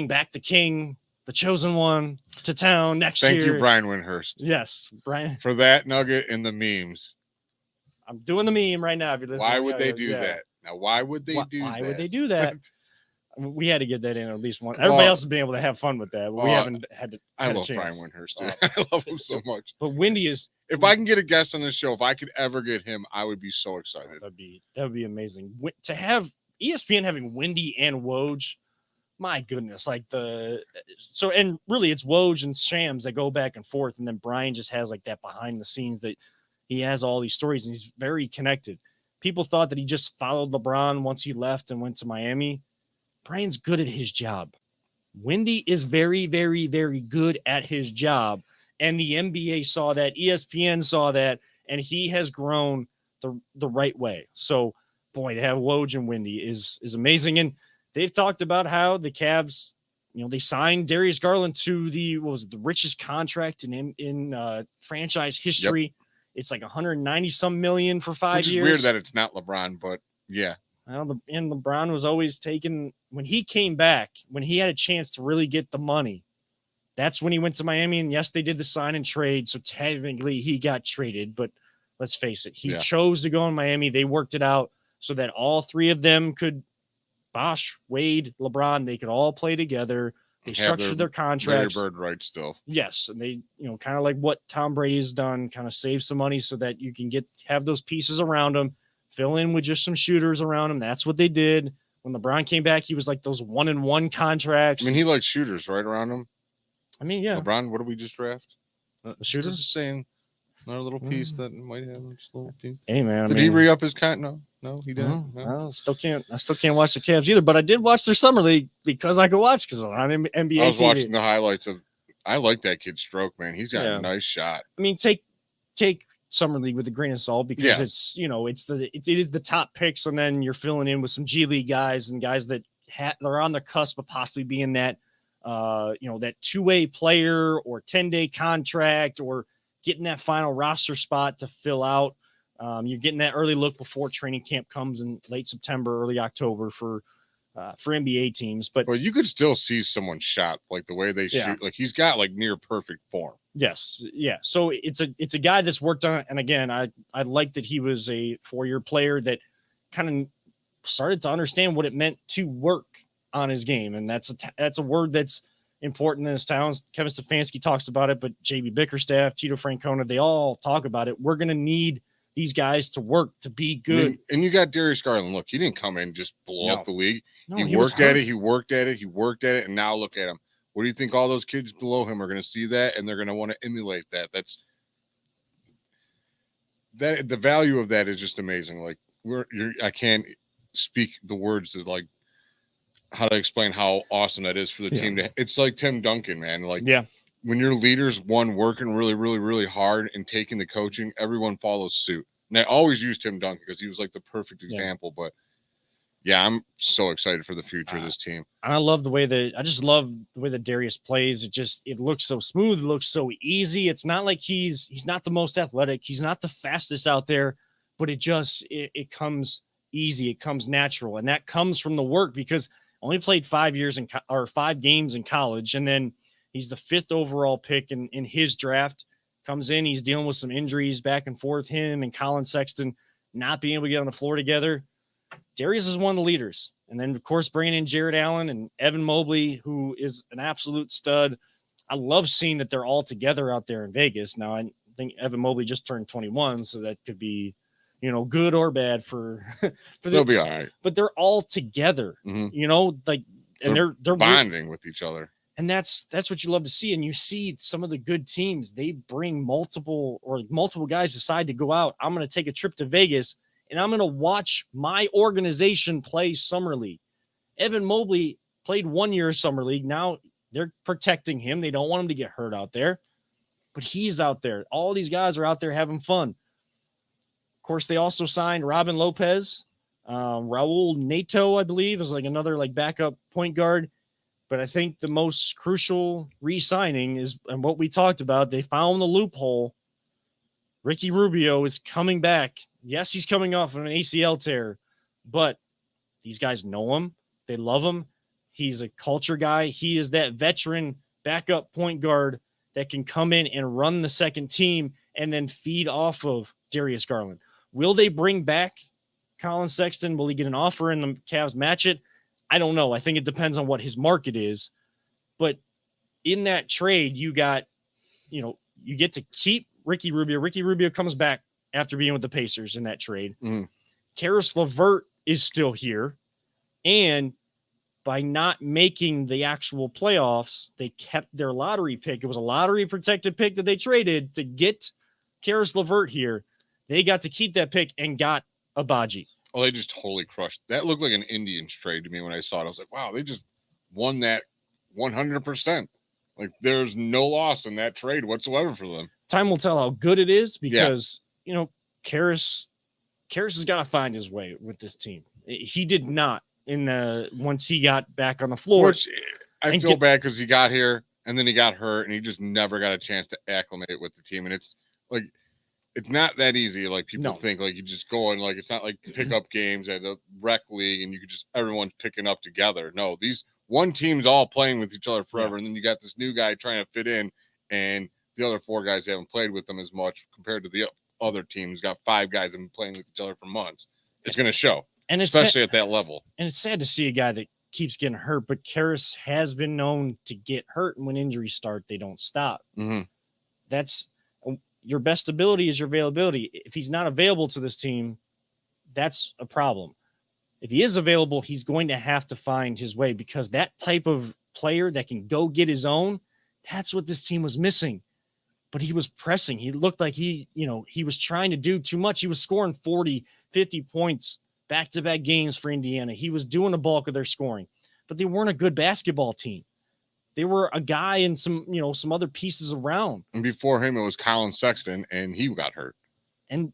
Speaker 2: back the king, the chosen one, to town next year.
Speaker 3: Thank you, Brian Windhurst.
Speaker 2: Yes, Brian.
Speaker 3: For that nugget in the memes.
Speaker 2: I'm doing the meme right now. If you're listening,
Speaker 3: Why would they do that? Now, why would they do that?
Speaker 2: Why would they do that? We had to get that in at least one. Everybody else has been able to have fun with that, but we haven't had to.
Speaker 3: I love Brian Windhurst. I love him so much.
Speaker 2: But Windy is.
Speaker 3: If I can get a guest on this show, if I could ever get him, I would be so excited.
Speaker 2: That would be amazing. To have ESPN having Windy and Woj, my goodness, and really it's Woj and Shams that go back and forth, and then Brian just has like that behind the scenes that he has all these stories, and he's very connected. People thought that he just followed LeBron once he left and went to Miami. Brian's good at his job. Windy is very, very, very good at his job. And the NBA saw that, ESPN saw that, and he has grown the right way. So, boy, to have Woj and Windy is amazing. And they've talked about how the Cavs, they signed Darius Garland to the richest contract in franchise history. Yep. It's like 190-some million for 5 years.
Speaker 3: Which is weird that it's not LeBron, but yeah.
Speaker 2: And LeBron was always taken when he came back, when he had a chance to really get the money. That's when he went to Miami. And yes, they did the sign and trade. So technically he got traded, but let's face it, he chose to go in Miami. They worked it out so that all three of them could, Bosh, Wade, LeBron, they could all play together. They structured their contracts.
Speaker 3: Larry Bird right still.
Speaker 2: Yes. And they, kind of like what Tom Brady has done, kind of save some money so that you can have those pieces around them. Fill in with just some shooters around him. That's what they did. When LeBron came back, he was like those 1-and-1 contracts.
Speaker 3: I mean, he likes shooters right around him.
Speaker 2: I mean, yeah.
Speaker 3: LeBron, what did we just draft?
Speaker 2: The shooters?
Speaker 3: Just saying another little piece that might have just a little piece.
Speaker 2: Hey, man.
Speaker 3: Did he re-up his contract? No, he didn't.
Speaker 2: No. I still can't watch the Cavs either, but I did watch their summer league because I could watch because on NBA
Speaker 3: I was
Speaker 2: TV.
Speaker 3: watching the highlights of. I like that kid's stroke, man. He's got a nice shot.
Speaker 2: I mean, take summer league with a grain of salt because it's it is the top picks, and then you're filling in with some G League guys and guys that they're on the cusp of possibly being that that two-way player or 10-day contract or getting that final roster spot to fill out. You're getting that early look before training camp comes in late September, early October for NBA teams. But
Speaker 3: you could still see someone shot like the way they shoot. Like he's got like near perfect form.
Speaker 2: Yes. Yeah. So it's a guy that's worked on it. And again, I like that he was a 4-year player that kind of started to understand what it meant to work on his game. And that's a word that's important in this town. Kevin Stefanski talks about it, but JB Bickerstaff, Tito Francona, they all talk about it. We're going to need these guys to work to be good.
Speaker 3: And you got Darius Garland. Look, he didn't come in and just blow up the league.
Speaker 2: No,
Speaker 3: he worked at it. And now look at him. What do you think all those kids below him are going to see that? And they're going to want to emulate that. The value of that is just amazing. Like I can't speak the words that like how to explain how awesome that is for the team. It's like Tim Duncan, man. Like, when your leaders working really, really, really hard and taking the coaching, everyone follows suit. And I always use Tim Duncan because he was like the perfect example. But I'm so excited for the future of this team.
Speaker 2: And I just love the way that Darius plays. It looks so smooth. It looks so easy. It's not like he's not the most athletic. He's not the fastest out there, but it comes easy. It comes natural. And that comes from the work because only played 5 games in college. And then he's the 5th overall pick in his draft. Comes in, he's dealing with some injuries back and forth. Him and Colin Sexton not being able to get on the floor together. Darius is one of the leaders. And then, of course, bringing in Jared Allen and Evan Mobley, who is an absolute stud. I love seeing that they're all together out there in Vegas. Now, I think Evan Mobley just turned 21, so that could be good or bad for
Speaker 3: They'll be
Speaker 2: this.
Speaker 3: all right.
Speaker 2: But they're all together,
Speaker 3: Mhm.
Speaker 2: like, and they're
Speaker 3: bonding with each other.
Speaker 2: and that's what you love to see. And you see some of the good teams, they bring multiple guys decide to go out. I'm going to take a trip to Vegas and I'm going to watch my organization play Summer League. Evan Mobley played 1 year of Summer League. Now they're protecting him. They don't want him to get hurt out there, but he's out there. All these guys are out there having fun. Of course, they also signed Robin Lopez. Raul Neto, I believe, is like another like backup point guard. But I think the most crucial re-signing is, and what we talked about, they found the loophole. Ricky Rubio is coming back. Yes, he's coming off of an ACL tear, but these guys know him. They love him. He's a culture guy. He is that veteran backup point guard that can come in and run the second team and then feed off of Darius Garland. Will they bring back Colin Sexton? Will he get an offer and the Cavs match it? I don't know. I think it depends on what his market is. But in that trade, you got, you get to keep Ricky Rubio. Ricky Rubio comes back after being with the Pacers in that trade. Karis LeVert is still here. And by not making the actual playoffs, they kept their lottery pick. It was a lottery protected pick that they traded to get Karis LeVert here. They got to keep that pick and got Abaji.
Speaker 3: Oh, they just totally crushed. That looked like an Indians trade to me when I saw it. I was like, wow, they just won that 100%. Like, there's no loss in that trade whatsoever for them.
Speaker 2: Time will tell how good it is because, Karis has got to find his way with this team. He did not once he got back on the floor.
Speaker 3: Which I feel bad because he got here and then he got hurt and he just never got a chance to acclimate with the team. And it's like, it's not that easy. Like people think, like you just go and like, it's not like pick up games at a rec league and you could just, everyone's picking up together. No, these one team's all playing with each other forever. And then you got this new guy trying to fit in and the other four guys haven't played with them as much compared to the other teams. Got five guys that have been playing with each other for months. It's going to show, and especially at that level. And
Speaker 2: it's sad to see a guy that keeps getting hurt, but Karis has been known to get hurt. And when injuries start, they don't stop. That's your best ability is your availability. If he's not available to this team, that's a problem. If he is available, he's going to have to find his way because that type of player that can go get his own, that's what this team was missing. But he was pressing. He looked like he was trying to do too much. He was scoring 40, 50 points back-to-back games for Indiana. He was doing the bulk of their scoring, but they weren't a good basketball team. They were a guy and some other pieces around.
Speaker 3: And before him, it was Colin Sexton, and he got hurt.
Speaker 2: And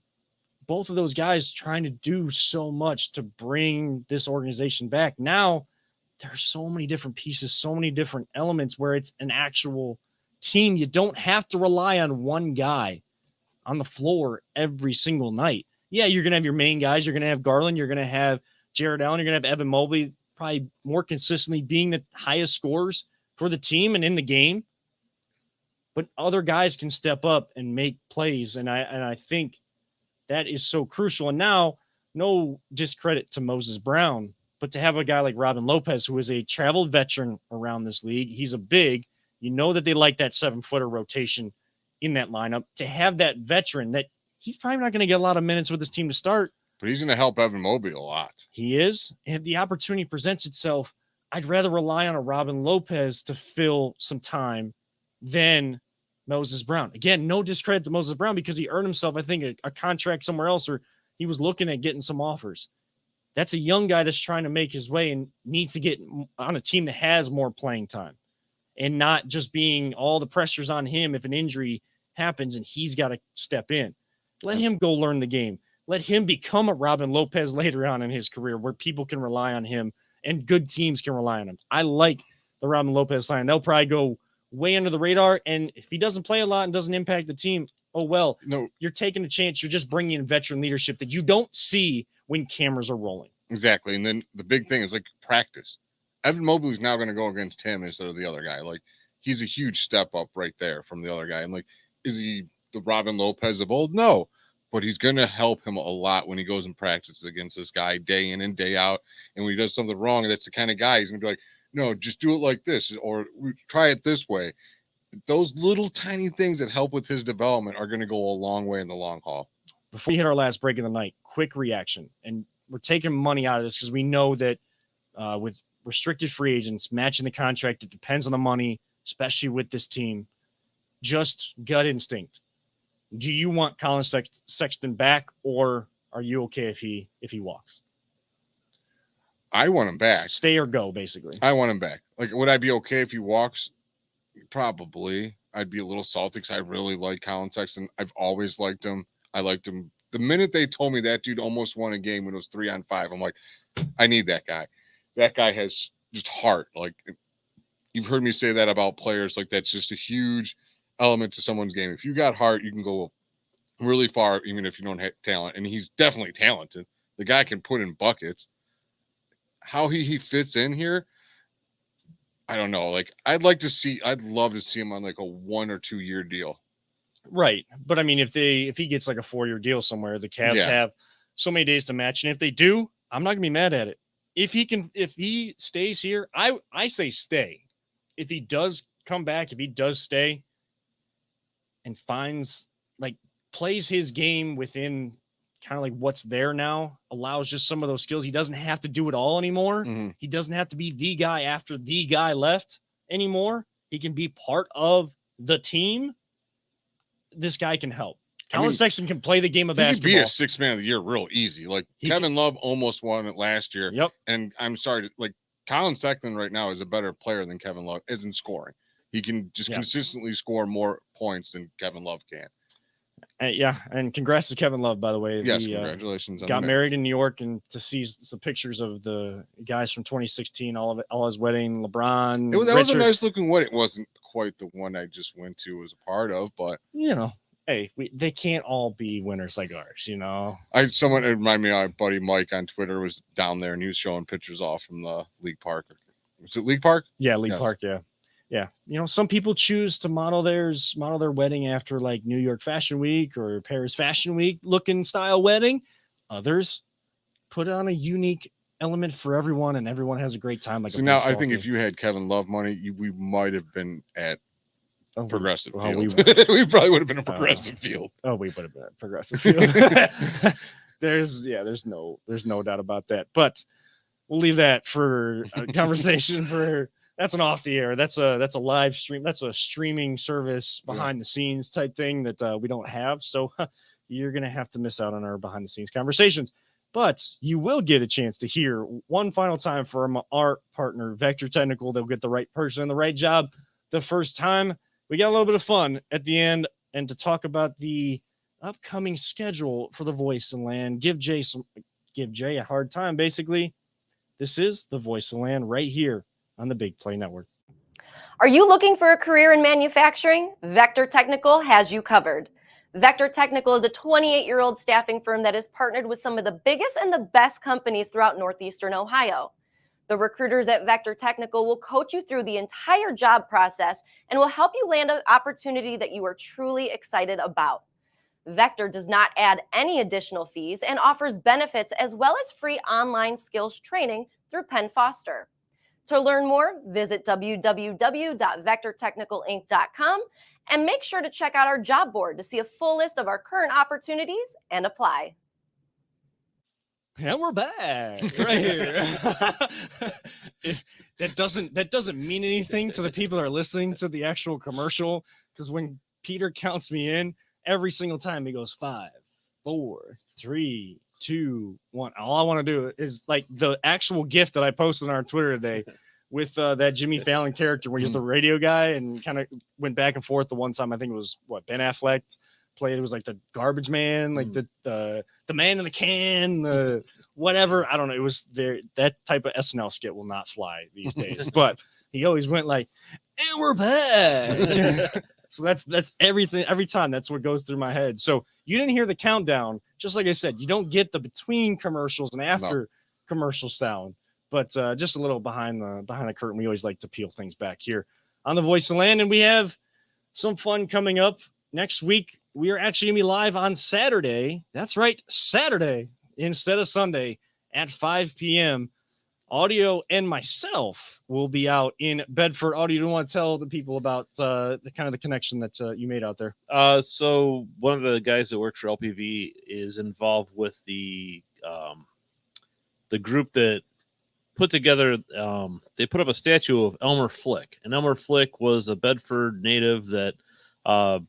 Speaker 2: both of those guys trying to do so much to bring this organization back. Now, there's so many different pieces, so many different elements where it's an actual team. You don't have to rely on one guy on the floor every single night. Yeah, you're going to have your main guys. You're going to have Garland. You're going to have Jared Allen. You're going to have Evan Mobley probably more consistently being the highest scorers for the team and in the game. But other guys can step up and make plays. And I think that is so crucial. And now, no discredit to Moses Brown, but to have a guy like Robin Lopez, who is a traveled veteran around this league, he's a big, that they like that 7-footer rotation in that lineup. To have that veteran that he's probably not going to get a lot of minutes with his team to start.
Speaker 3: But he's going to help Evan Mobley a lot.
Speaker 2: He is. And if the opportunity presents itself, I'd rather rely on a Robin Lopez to fill some time than Moses Brown. Again, no discredit to Moses Brown because he earned himself, I think, a contract somewhere else, or he was looking at getting some offers. That's a young guy that's trying to make his way and needs to get on a team that has more playing time and not just being all the pressures on him if an injury happens and he's got to step in. Let him go learn the game. Let him become a Robin Lopez later on in his career where people can rely on him and good teams can rely on him. I like the Robin Lopez sign. They'll probably go way under the radar. And if he doesn't play a lot and doesn't impact the team, oh, well,
Speaker 3: no,
Speaker 2: you're taking a chance. You're just bringing in veteran leadership that you don't see when cameras are rolling.
Speaker 3: Exactly. And then the big thing is like practice. Evan Mobley's now going to go against him instead of the other guy. Like, he's a huge step up right there from the other guy. I'm like, is he the Robin Lopez of old? No. But he's going to help him a lot when he goes and practices against this guy day in and day out. And when he does something wrong, that's the kind of guy he's going to be like, no, just do it like this, or try it this way. Those little tiny things that help with his development are going to go a long way in the long haul.
Speaker 2: before we hit our last break of the night, quick reaction. And we're taking money out of this because we know that with restricted free agents matching the contract, it depends on the money, especially with this team. Just gut instinct. Do you want Colin Sexton back, or are you okay if he walks?
Speaker 3: I want him back.
Speaker 2: Stay or go, basically.
Speaker 3: I want him back. Like, would I be okay if he walks? Probably. I'd be a little salty because I really like Colin Sexton. I've always liked him. I liked him. The minute they told me that dude almost won a game when it was 3-on-5, I'm like, I need that guy. That guy has just heart. Like, you've heard me say that about players. Like, that's just a huge element to someone's game. If you got heart, you can go really far, even if you don't have talent. And he's definitely talented. The guy can put in buckets. How he fits in here, I don't know. Like, I'd love to see him on like a 1 or 2 year deal. Right.
Speaker 2: But I mean, if he gets like a 4-year deal somewhere, the Cavs have so many days to match. And if they do, I'm not gonna be mad at it. If he stays here, I say stay. If he does come back, if he does stay and plays his game within kind of like what's there now, allows just some of those skills. He doesn't have to do it all anymore.
Speaker 3: Mm-hmm.
Speaker 2: He doesn't have to be the guy after the guy left anymore. He can be part of the team. This guy can help. Colin Sexton can play the game of basketball.
Speaker 3: He could be a 6th man of the year real easy. Like, Kevin Love almost won it last year.
Speaker 2: Yep.
Speaker 3: And I'm sorry, like, Colin Sexton right now is a better player than Kevin Love is in scoring. He can just consistently score more points than Kevin Love can.
Speaker 2: And congrats to Kevin Love, by the way.
Speaker 3: Yes, congratulations.
Speaker 2: Got married in New York, and to see some pictures of the guys from 2016, all his wedding, LeBron.
Speaker 3: That was a nice looking wedding. It wasn't quite the one I just went to, was a part of, but
Speaker 2: hey, they can't all be winners like ours,
Speaker 3: Someone reminded me, my buddy Mike on Twitter was down there and he was showing pictures off from the League Park. Was it League Park?
Speaker 2: Yeah, League Park. Yeah. Yeah. Some people choose to model their wedding after like New York Fashion Week or Paris Fashion Week looking style wedding. Others put on a unique element for everyone, and everyone has a great time. Like,
Speaker 3: so now I think if you had Kevin Love money, we might have been at Progressive Field. We probably would have been a Progressive Field.
Speaker 2: Oh, we would have been at Progressive Field. There's no doubt about that. But we'll leave that for a conversation for. That's an off the air. That's a live stream. That's a streaming service behind the scenes type thing that we don't have. So you're going to have to miss out on our behind the scenes conversations, but you will get a chance to hear one final time from our partner, Vector Technical. They'll get the right person and the right job the first time. We got a little bit of fun at the end, and to talk about the upcoming schedule for the Voice of Land, give Jay a hard time. Basically, this is the Voice of Land right here on the Big Play Network.
Speaker 5: Are you looking for a career in manufacturing? Vector Technical has you covered. Vector Technical is a 28-year-old staffing firm that is partnered with some of the biggest and the best companies throughout Northeastern Ohio. The recruiters at Vector Technical will coach you through the entire job process and will help you land an opportunity that you are truly excited about. Vector does not add any additional fees and offers benefits as well as free online skills training through Penn Foster. To learn more, visit www.vectortechnicalinc.com and make sure to check out our job board to see a full list of our current opportunities and apply.
Speaker 2: And we're back right here. That doesn't mean anything to the people that are listening to the actual commercial, because when Peter counts me in, every single time he goes 5, 4, 3, 2, 1. All I want to do is like the actual gift that I posted on our Twitter today with that Jimmy Fallon character where he's the radio guy and kind of went back and forth. The one time I think it was Ben Affleck played. It was like the garbage man, like the man in the can, the whatever. I don't know. It was that type of SNL skit will not fly these days. But he always went like, "And we're back." So that's everything. Every time that's what goes through my head. So you didn't hear the countdown. Just like I said, you don't get the between commercials and after commercial sound. But just a little behind the curtain. We always like to peel things back here on the Voice of Land, and we have some fun coming up next week. We are actually gonna be live on Saturday. That's right, Saturday instead of Sunday at 5 p.m. Audio and myself will be out in Bedford. Audio, do you want to tell the people about the kind of the connection that you made out there?
Speaker 4: So one of the guys that works for LPV is involved with the group that put together. They put up a statue of Elmer Flick, and Elmer Flick was a Bedford native that a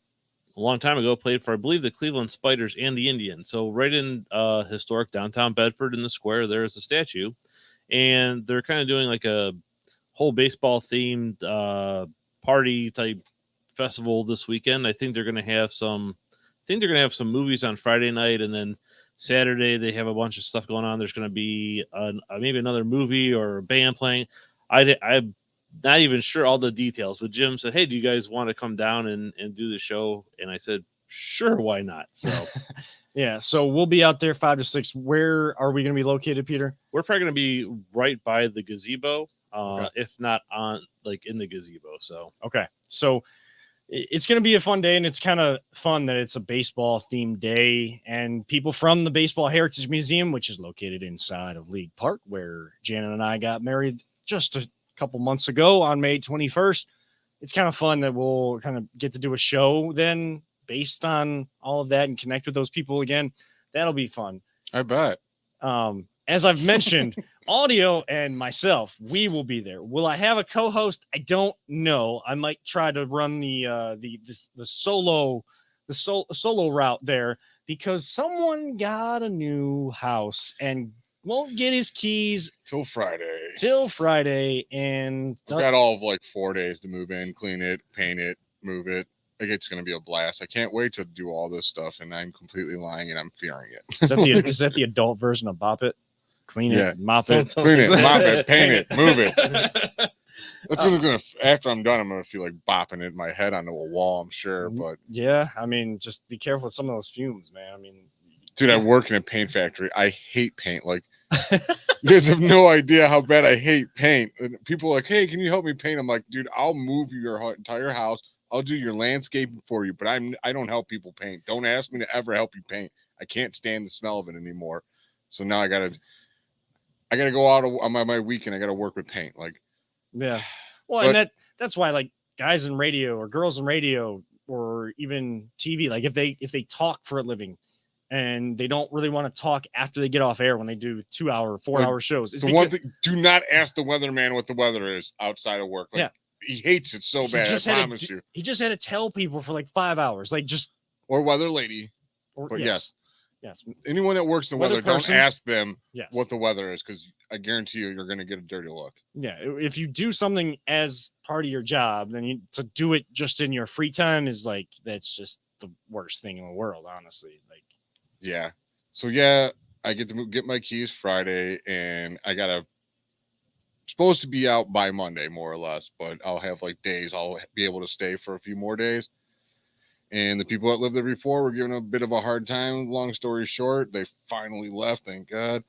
Speaker 4: long time ago played for, I believe, the Cleveland Spiders and the Indians. So right in historic downtown Bedford in the square, there is a statue, and they're kind of doing like a whole baseball themed party type festival this weekend. I think they're going to have some. I think they're going to have some movies on Friday night, and then Saturday they have a bunch of stuff going on. There's going to be maybe another movie or a band playing. I'm not even sure all the details, but Jim said, "Hey, do you guys want to come down and do the show?" And I said, "Sure, why not?" So
Speaker 2: yeah, so we'll be out there 5 to 6. Where are we going to be located, Peter?
Speaker 4: we're probably going to be right by the gazebo,
Speaker 2: Okay.
Speaker 4: if not on like in the gazebo. So
Speaker 2: Okay, so it's going to be a fun day, and it's kind of fun that it's a baseball themed day, and people from the Baseball Heritage Museum, which is located inside of League Park, where Janet and I got married just a couple months ago on May 21st. It's kind of fun that we'll kind of get to do a show then based on all of that and connect with those people again. That'll be fun.
Speaker 3: I bet.
Speaker 2: As I've mentioned, Audio and myself, we will be there. Will I have a co-host? I don't know. I might try to run the solo route there because someone got a new house and won't get his keys
Speaker 3: Till Friday.
Speaker 2: and
Speaker 3: I've got all of like 4 days to move in, clean it, paint it, move it. Like, it's going to be a blast. I can't wait to do all this stuff, and I'm completely lying, and I'm fearing it.
Speaker 2: is that the adult version of Bop It? Clean it,
Speaker 3: Yeah.
Speaker 2: mop it.
Speaker 3: Clean it, mop it, paint it, move it. That's what I'm gonna. After I'm done, I'm gonna feel like bopping it in my head onto a wall. I'm sure, but
Speaker 2: Yeah, I mean, just be careful with some of those fumes, man. I mean,
Speaker 3: dude, I work in a paint factory. I hate paint. Like, you guys have no idea how bad I hate paint. And people are like, "Hey, can you help me paint?" I'm like, "Dude, I'll move your entire house. I'll do your landscaping for you, but I don't help people paint. Don't ask me to ever help you paint. I can't stand the smell of it anymore. So now I gotta go out on my weekend. I gotta work with paint. Like,
Speaker 2: yeah. Well,
Speaker 3: But-
Speaker 2: and that's why like guys in radio or girls in radio or even TV, like if they talk for a living and they don't really want to talk after they get off air when they do 2-hour, 4-hour shows. It's
Speaker 3: the one thing, do not ask the weatherman what the weather is outside of work. Like,
Speaker 2: Yeah.
Speaker 3: He hates it so bad. I promise you.
Speaker 2: He just had to tell people for like 5 hours, like just
Speaker 3: Or weather lady.
Speaker 2: or
Speaker 3: But
Speaker 2: yes.
Speaker 3: Anyone that works in
Speaker 2: Weather
Speaker 3: weather,
Speaker 2: person.
Speaker 3: don't ask them
Speaker 2: Yes.
Speaker 3: what the weather is, because I guarantee you're going to get a dirty look.
Speaker 2: Yeah, if you do something as part of your job, then to do it just in your free time is like that's just the worst thing in the world, honestly. Like,
Speaker 3: Yeah. So yeah, I get to get my keys Friday, and I gotta supposed to be out by Monday, more or less. But I'll have like days. I'll be able to stay for a few more days. And the people that lived there before were giving a bit of a hard time. Long story short, they finally left, thank God.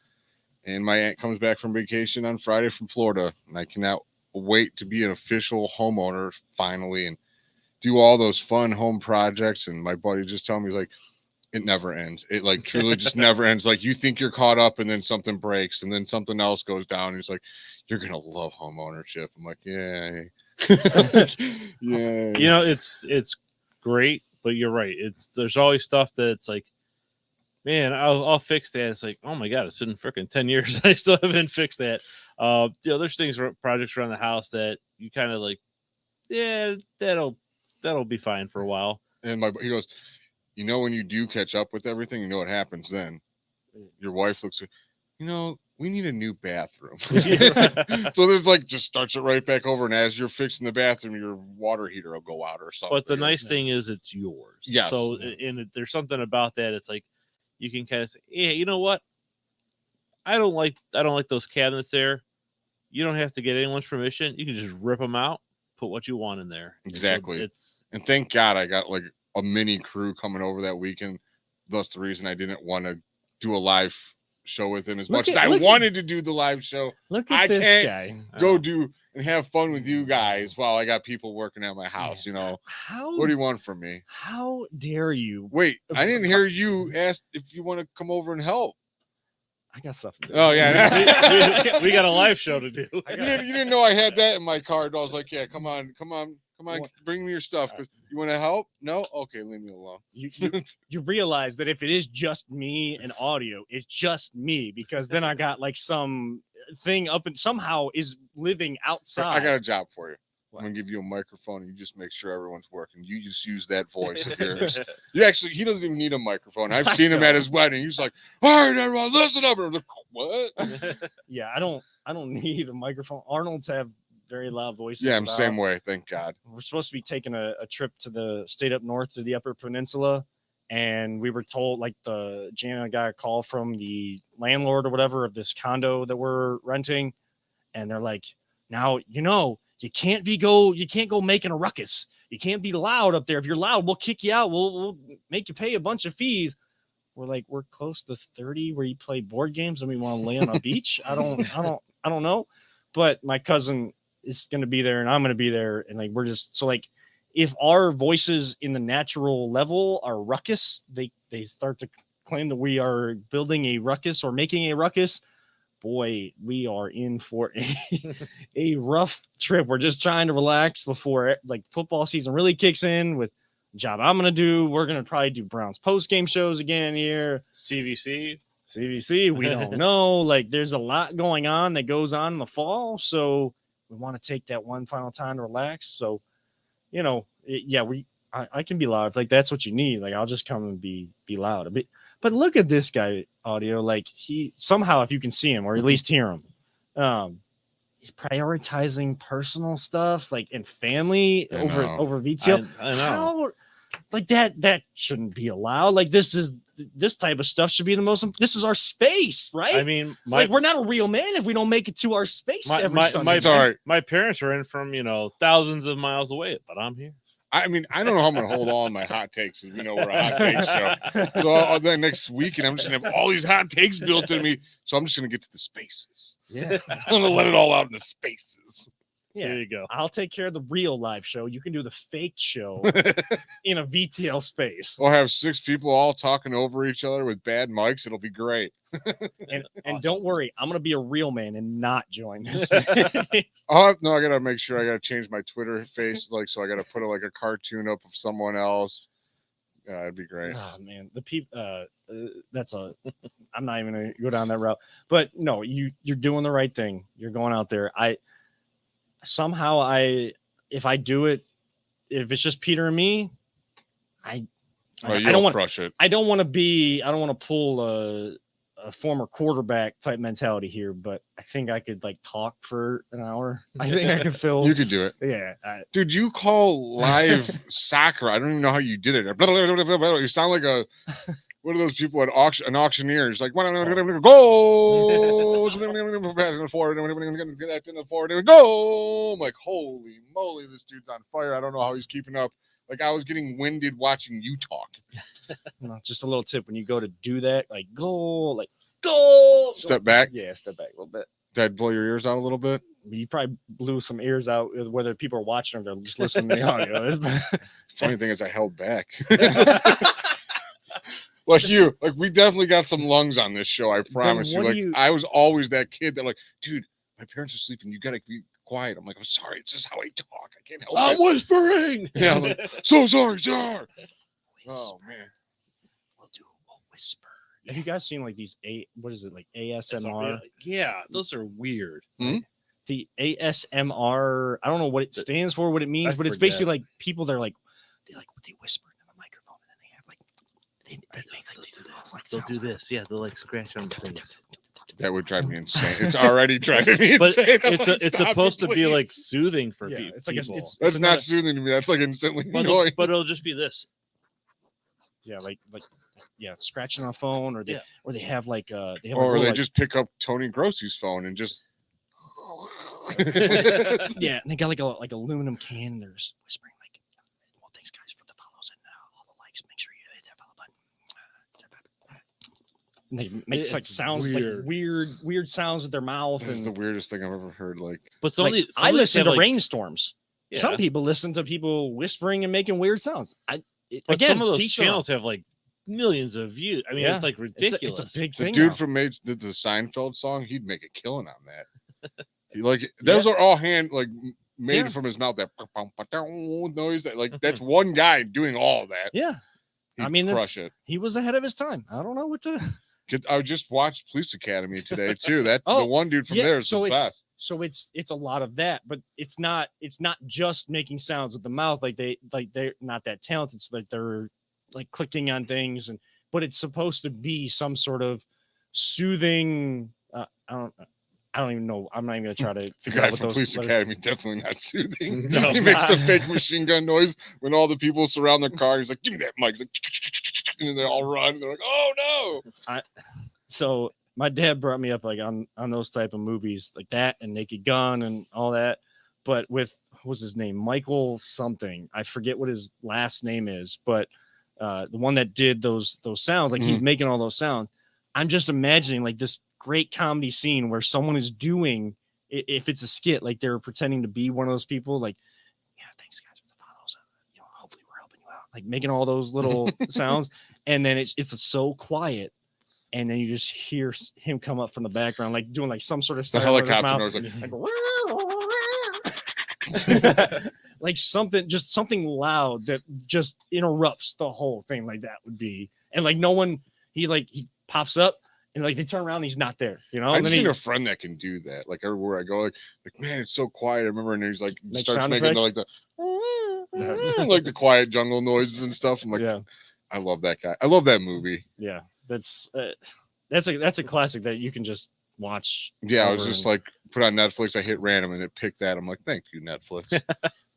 Speaker 3: And my aunt comes back from vacation on Friday from Florida, and I cannot wait to be an official homeowner finally and do all those fun home projects. And my buddy just told me, he's like, it never ends. It like truly just never ends. Like, you think you're caught up, and then something breaks, and then something else goes down. He's like, you're gonna love home ownership. I'm like, yeah. Yeah.
Speaker 4: you know, it's great, but you're right. There's always stuff that's like, man, I'll fix that. It's like, oh my god, it's been freaking 10 years. I still haven't fixed that. There's things, projects around the house that you kind of like, yeah, that'll be fine for a while.
Speaker 3: And he goes, you know, when you do catch up with everything, you know what happens then. Your wife looks at, we need a new bathroom. So there's like, just starts it right back over. And as you're fixing the bathroom, your water heater will go out or something.
Speaker 4: But the nice thing is it's yours.
Speaker 3: Yes.
Speaker 4: So there's something about that. It's like you can kind of say, yeah, you know what? I don't like those cabinets there. You don't have to get anyone's permission. You can just rip them out, put what you want in there.
Speaker 3: Exactly.
Speaker 4: So
Speaker 3: and thank God I got like a mini crew coming over that weekend. Thus the reason I didn't want to do a live show with him as much as I wanted to do the live show.
Speaker 2: look at
Speaker 3: I
Speaker 2: this
Speaker 3: can't
Speaker 2: guy.
Speaker 3: Go do and have fun with you guys while I got people working at my house.
Speaker 2: How
Speaker 3: What do you want from me?
Speaker 2: how dare you?
Speaker 3: Wait, I didn't hear you ask if you want to come over and help.
Speaker 2: I got stuff to do.
Speaker 3: Oh yeah.
Speaker 4: we got a live show to do.
Speaker 3: You didn't know I had that in my card. I was like, yeah, come on, bring me your stuff. Because you want to help? No? Okay, leave me alone.
Speaker 2: You realize that if it is just me and audio, it's just me, because then I got like some thing up and somehow is living outside.
Speaker 3: I got a job for you.
Speaker 2: What?
Speaker 3: I'm gonna give you a microphone and you just make sure everyone's working. You just use that voice of yours. He doesn't even need a microphone. I've seen him at his wedding. He's like, all right, everyone, listen up. I'm like, what?
Speaker 2: Yeah, I don't need a microphone. Arnold's have very loud voices.
Speaker 3: Yeah, I'm the same way. Thank God.
Speaker 2: We're supposed to be taking a trip to the state up north to the Upper Peninsula, and we were told, like, Jana got a call from the landlord or whatever of this condo that we're renting, and they're like, now you can't go making a ruckus. You can't be loud up there. If you're loud, we'll kick you out. We'll make you pay a bunch of fees. We're like, we're close to 30 where you play board games and we want to lay on a beach. I don't know. But my cousin is going to be there and I'm going to be there. And like, we're just, so like, if our voices in the natural level are ruckus, they start to claim that we are building a ruckus or making a ruckus. Boy, we are in for a rough trip. We're just trying to relax before like football season really kicks in with the job I'm going to do. We're going to probably do Browns post-game shows again here.
Speaker 4: CVC,
Speaker 2: we don't know. Like, there's a lot going on that goes on in the fall. So we want to take that one final time to relax. So, I can be loud. Like, that's what you need. Like, I'll just come and be loud a bit. But look at this guy, audio. Like, he somehow, if you can see him or at least hear him, he's prioritizing personal stuff, like, and family over VTL.
Speaker 4: I know.
Speaker 2: How, like, that shouldn't be allowed. Like, this type of stuff should be this is our space, right?
Speaker 4: I mean,
Speaker 2: we're not a real man if we don't make it to our space every Sunday.
Speaker 3: All right.
Speaker 4: My parents are in from thousands of miles away, but I'm here.
Speaker 3: I mean, I don't know how I'm going to hold all my hot takes because we know we're a hot take show. So then next weekend, I'm just going to have all these hot takes built in me. So I'm just going to get to the spaces.
Speaker 2: Yeah.
Speaker 3: I'm going to let it all out in the spaces.
Speaker 2: Yeah.
Speaker 4: There you go.
Speaker 2: I'll take care of the real live show. You can do the fake show in a VTL space.
Speaker 3: We'll have 6 people all talking over each other with bad mics. It'll be great.
Speaker 2: And don't worry, I'm going to be a real man and not join this.
Speaker 3: No, I got to make sure I got to change my Twitter face. So I got to put a cartoon up of someone else. Yeah, it'd be great.
Speaker 2: Oh man, the people. I'm not even going to go down that route. But no, you're doing the right thing. You're going out there. If I do it, if it's just Peter and me, I don't want to crush it. I don't want to pull a former quarterback type mentality here, but I think I could talk for an hour. I think I could fill.
Speaker 3: You could do it.
Speaker 2: Yeah.
Speaker 3: Dude, you call live soccer. I don't even know how you did it. You sound like one of those people at an auctioneer. It's like, go! Go! I'm like, holy moly, this dude's on fire. I don't know how he's keeping up. Like, I was getting winded watching you talk.
Speaker 2: Just a little tip. When you go to do that, go.
Speaker 3: Step back.
Speaker 2: Yeah, step back a little bit.
Speaker 3: Did I blow your ears out a little bit?
Speaker 2: You probably blew some ears out, whether people are watching or they're just listening to the audio.
Speaker 3: Funny thing is I held back. We definitely got some lungs on this show. I promise you. I was always that kid that dude, my parents are sleeping. You got to be quiet. I'm like, I'm sorry. It's just how I talk. I can't help it.
Speaker 4: I'm whispering.
Speaker 3: Yeah, I'm like, so sorry, sir. Oh man,
Speaker 2: We'll whisper. Have you guys seen these ASMR?
Speaker 4: Yeah, those are weird.
Speaker 3: Hmm?
Speaker 2: The ASMR. I don't know what it stands for, what it means, but it's basically people. They whisper in the microphone, and then they have
Speaker 4: they'll do this. Yeah, they'll scratch on things.
Speaker 3: That would drive me insane. It's already driving me
Speaker 4: but
Speaker 3: insane.
Speaker 4: It's supposed to be soothing for people.
Speaker 2: It's
Speaker 3: that's not soothing to me. That's instantly annoying.
Speaker 4: But it'll just be this.
Speaker 2: Yeah, scratching on a phone, or they have
Speaker 3: they just pick up Tony Grossi's phone and just
Speaker 2: yeah, and they got like aluminum can, and they're just whispering well, thanks guys for the follows and all the likes. Make sure you hit that follow button. And they make sounds weird sounds with their mouth.
Speaker 3: This is the weirdest thing I've ever heard.
Speaker 4: But
Speaker 2: I listen to rainstorms. Yeah. Some people listen to people whispering and making weird sounds.
Speaker 4: Some of those channels have millions of views. I mean,
Speaker 2: Yeah.
Speaker 4: it's like ridiculous.
Speaker 2: It's a big
Speaker 3: The
Speaker 2: thing.
Speaker 3: dude
Speaker 2: now.
Speaker 3: from did the Seinfeld song, he'd make a killing on that. Those are all made
Speaker 2: Yeah.
Speaker 3: from his mouth. That noise. That's one guy doing all that.
Speaker 2: Yeah.
Speaker 3: He'd
Speaker 2: I mean,
Speaker 3: crush it.
Speaker 2: he was ahead of his time. I don't know what to.
Speaker 3: I just watched Police Academy today too. The one dude from
Speaker 2: yeah,
Speaker 3: there is
Speaker 2: so
Speaker 3: the best.
Speaker 2: So it's a lot of that, but it's not just making sounds with the mouth. They're not that talented. So they're like clicking on things, but it's supposed to be some sort of soothing. I don't even know. I'm not even gonna try to
Speaker 3: The
Speaker 2: figure
Speaker 3: guy
Speaker 2: out what
Speaker 3: from
Speaker 2: those
Speaker 3: Police
Speaker 2: letters-
Speaker 3: Academy definitely not soothing.
Speaker 2: No,
Speaker 3: He
Speaker 2: it's
Speaker 3: makes
Speaker 2: not.
Speaker 3: the fake machine gun noise when all the people surround the car. He's like, "Give me that mic!" He's like, and they all run. They're like, "Oh no!"
Speaker 2: So my dad brought me up like on those type of movies like that and Naked Gun and all that, but with what was his name, Michael something, I forget what his last name is, but the one that did those sounds, like he's making all those sounds. I'm just imagining like this great comedy scene where someone is doing, if it's a skit, like they're pretending to be one of those people, like, yeah, thanks guys for the follows, hopefully we're helping you out, like making all those little sounds, and then it's so quiet. And then you just hear him come up from the background, like doing like some sort of
Speaker 3: The
Speaker 2: siren with his
Speaker 3: helicopter
Speaker 2: mouth.
Speaker 3: noise,
Speaker 2: Like something loud that just interrupts the whole thing. Like that would be, and like no one, he pops up and like they turn around, and he's not there,
Speaker 3: I
Speaker 2: And
Speaker 3: just
Speaker 2: then
Speaker 3: need a friend that can do that. Like everywhere I go, like man, it's so quiet. I remember, and he's like
Speaker 2: Make
Speaker 3: starts
Speaker 2: sound
Speaker 3: making
Speaker 2: effects?
Speaker 3: like the quiet jungle noises and stuff. I'm like,
Speaker 2: yeah,
Speaker 3: I love that guy. I love that movie.
Speaker 2: yeah. That's a classic that you can just watch.
Speaker 3: Yeah, I was
Speaker 2: over
Speaker 3: just
Speaker 2: and-
Speaker 3: like put on Netflix. I hit random and it picked that. I'm like, thank you, Netflix.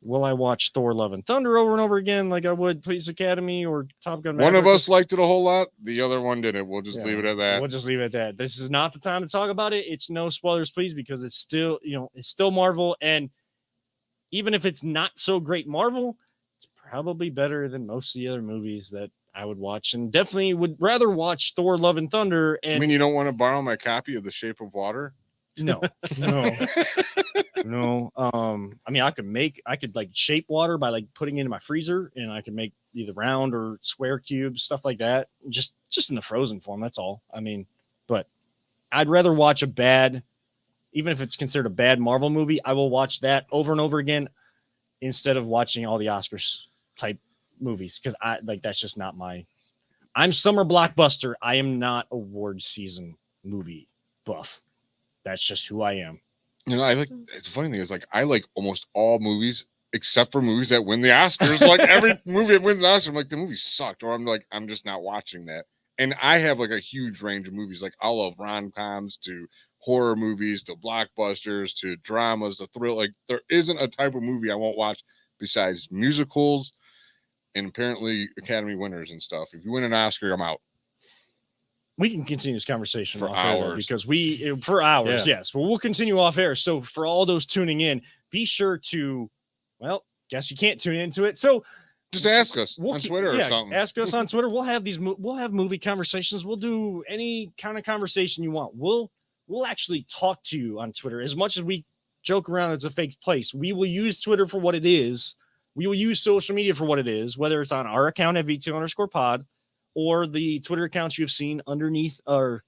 Speaker 2: Will I watch Thor: Love and Thunder over and over again like I would Police Academy or Top Gun?
Speaker 3: One of
Speaker 2: Maverick?
Speaker 3: us liked it a whole lot. The other one didn't. We'll just
Speaker 2: Yeah,
Speaker 3: leave it at that.
Speaker 2: We'll just leave it at that. This is not the time to talk about it. It's no spoilers, please, because it's still, it's still Marvel. And even if it's not so great Marvel, it's probably better than most of the other movies that I would watch, and definitely would rather watch Thor: Love and Thunder.
Speaker 3: I
Speaker 2: And
Speaker 3: mean, you don't want to borrow my copy of The Shape of Water?
Speaker 2: no. I mean, I could like shape water by like putting it in my freezer, and I could make either round or square cubes, stuff like that, just in the frozen form. That's all. I mean, but I'd rather watch a bad, even if it's considered a bad Marvel movie, I will watch that over and over again instead of watching all the Oscars type movies, because that's just not I'm summer blockbuster. I am not award season movie buff. That's just who I am.
Speaker 3: The funny thing is, like, I like almost all movies except for movies that win the Oscars. Like every movie that wins an Oscar, I'm like, the movie sucked, or I'm like, I'm just not watching that. And I have like a huge range of movies. Like I love rom-coms to horror movies to blockbusters to dramas to thrill. Like there isn't a type of movie I won't watch besides musicals and apparently Academy winners and stuff. If you win an Oscar, I'm out.
Speaker 2: We can continue this conversation
Speaker 3: For
Speaker 2: off air, though,
Speaker 3: hours.
Speaker 2: because for hours,
Speaker 4: Yeah.
Speaker 2: yes. Well, we'll continue off air. So for all those tuning in, be sure to, well, guess you can't tune into it. So
Speaker 3: Just ask us
Speaker 2: we'll
Speaker 3: on
Speaker 2: keep-
Speaker 3: Twitter
Speaker 2: yeah,
Speaker 3: or something.
Speaker 2: Ask us on Twitter. We'll have we'll have movie conversations. We'll do any kind of conversation you want. We'll actually talk to you on Twitter. As much as we joke around, it's a fake place. We will use Twitter for what it is. We will use social media for what it is, whether it's on our account at V2_pod or the Twitter accounts you've seen underneath our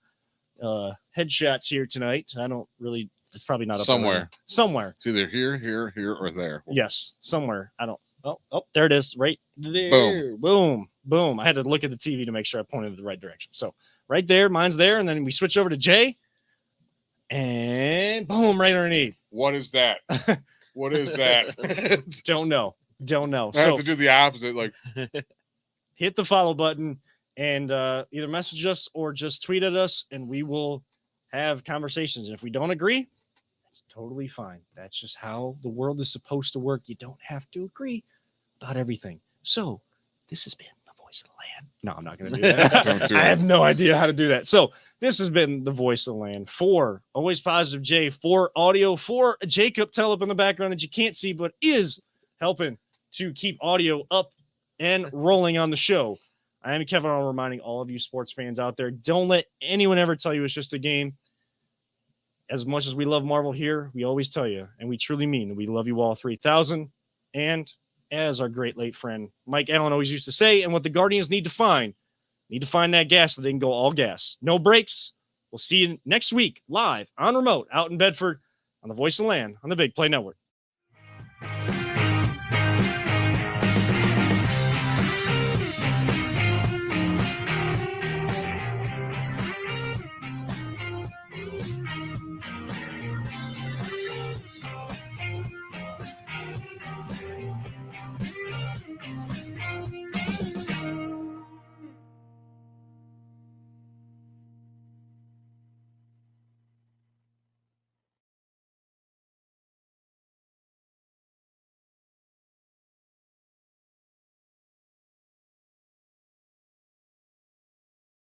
Speaker 2: headshots here tonight. It's probably not up there right
Speaker 3: Somewhere.
Speaker 2: now. Somewhere.
Speaker 3: It's either here, or there.
Speaker 2: Yes, somewhere. I don't. Oh, there it is. Right there. Boom. I had to look at the TV to make sure I pointed in the right direction. So right there, mine's there, and then we switch over to Jay, and boom, right underneath.
Speaker 3: What is that? What is that?
Speaker 2: Don't know.
Speaker 3: I have
Speaker 2: So
Speaker 3: to do the opposite. Like,
Speaker 2: hit the follow button and either message us or just tweet at us, and we will have conversations. And if we don't agree, that's totally fine. That's just how the world is supposed to work. You don't have to agree about everything. So this has been the voice of the land. No, I'm not going to do that.
Speaker 3: Don't do
Speaker 2: I
Speaker 3: it.
Speaker 2: have no idea how to do that. So this has been the voice of the land for Always Positive Jay, for audio, for Jacob Tell up in the background that you can't see, but is helping to keep audio up and rolling on the show. I am Kevin Arnold, reminding all of you sports fans out there, don't let anyone ever tell you it's just a game. As much as we love Marvel here, we always tell you, and we truly mean, we love you all 3,000. And as our great late friend Mike Allen always used to say, and what the Guardians need to find need to find that gas so they can go all gas. No brakes. We'll see you next week live on remote out in Bedford on the Voice of the Land on the Big Play Network.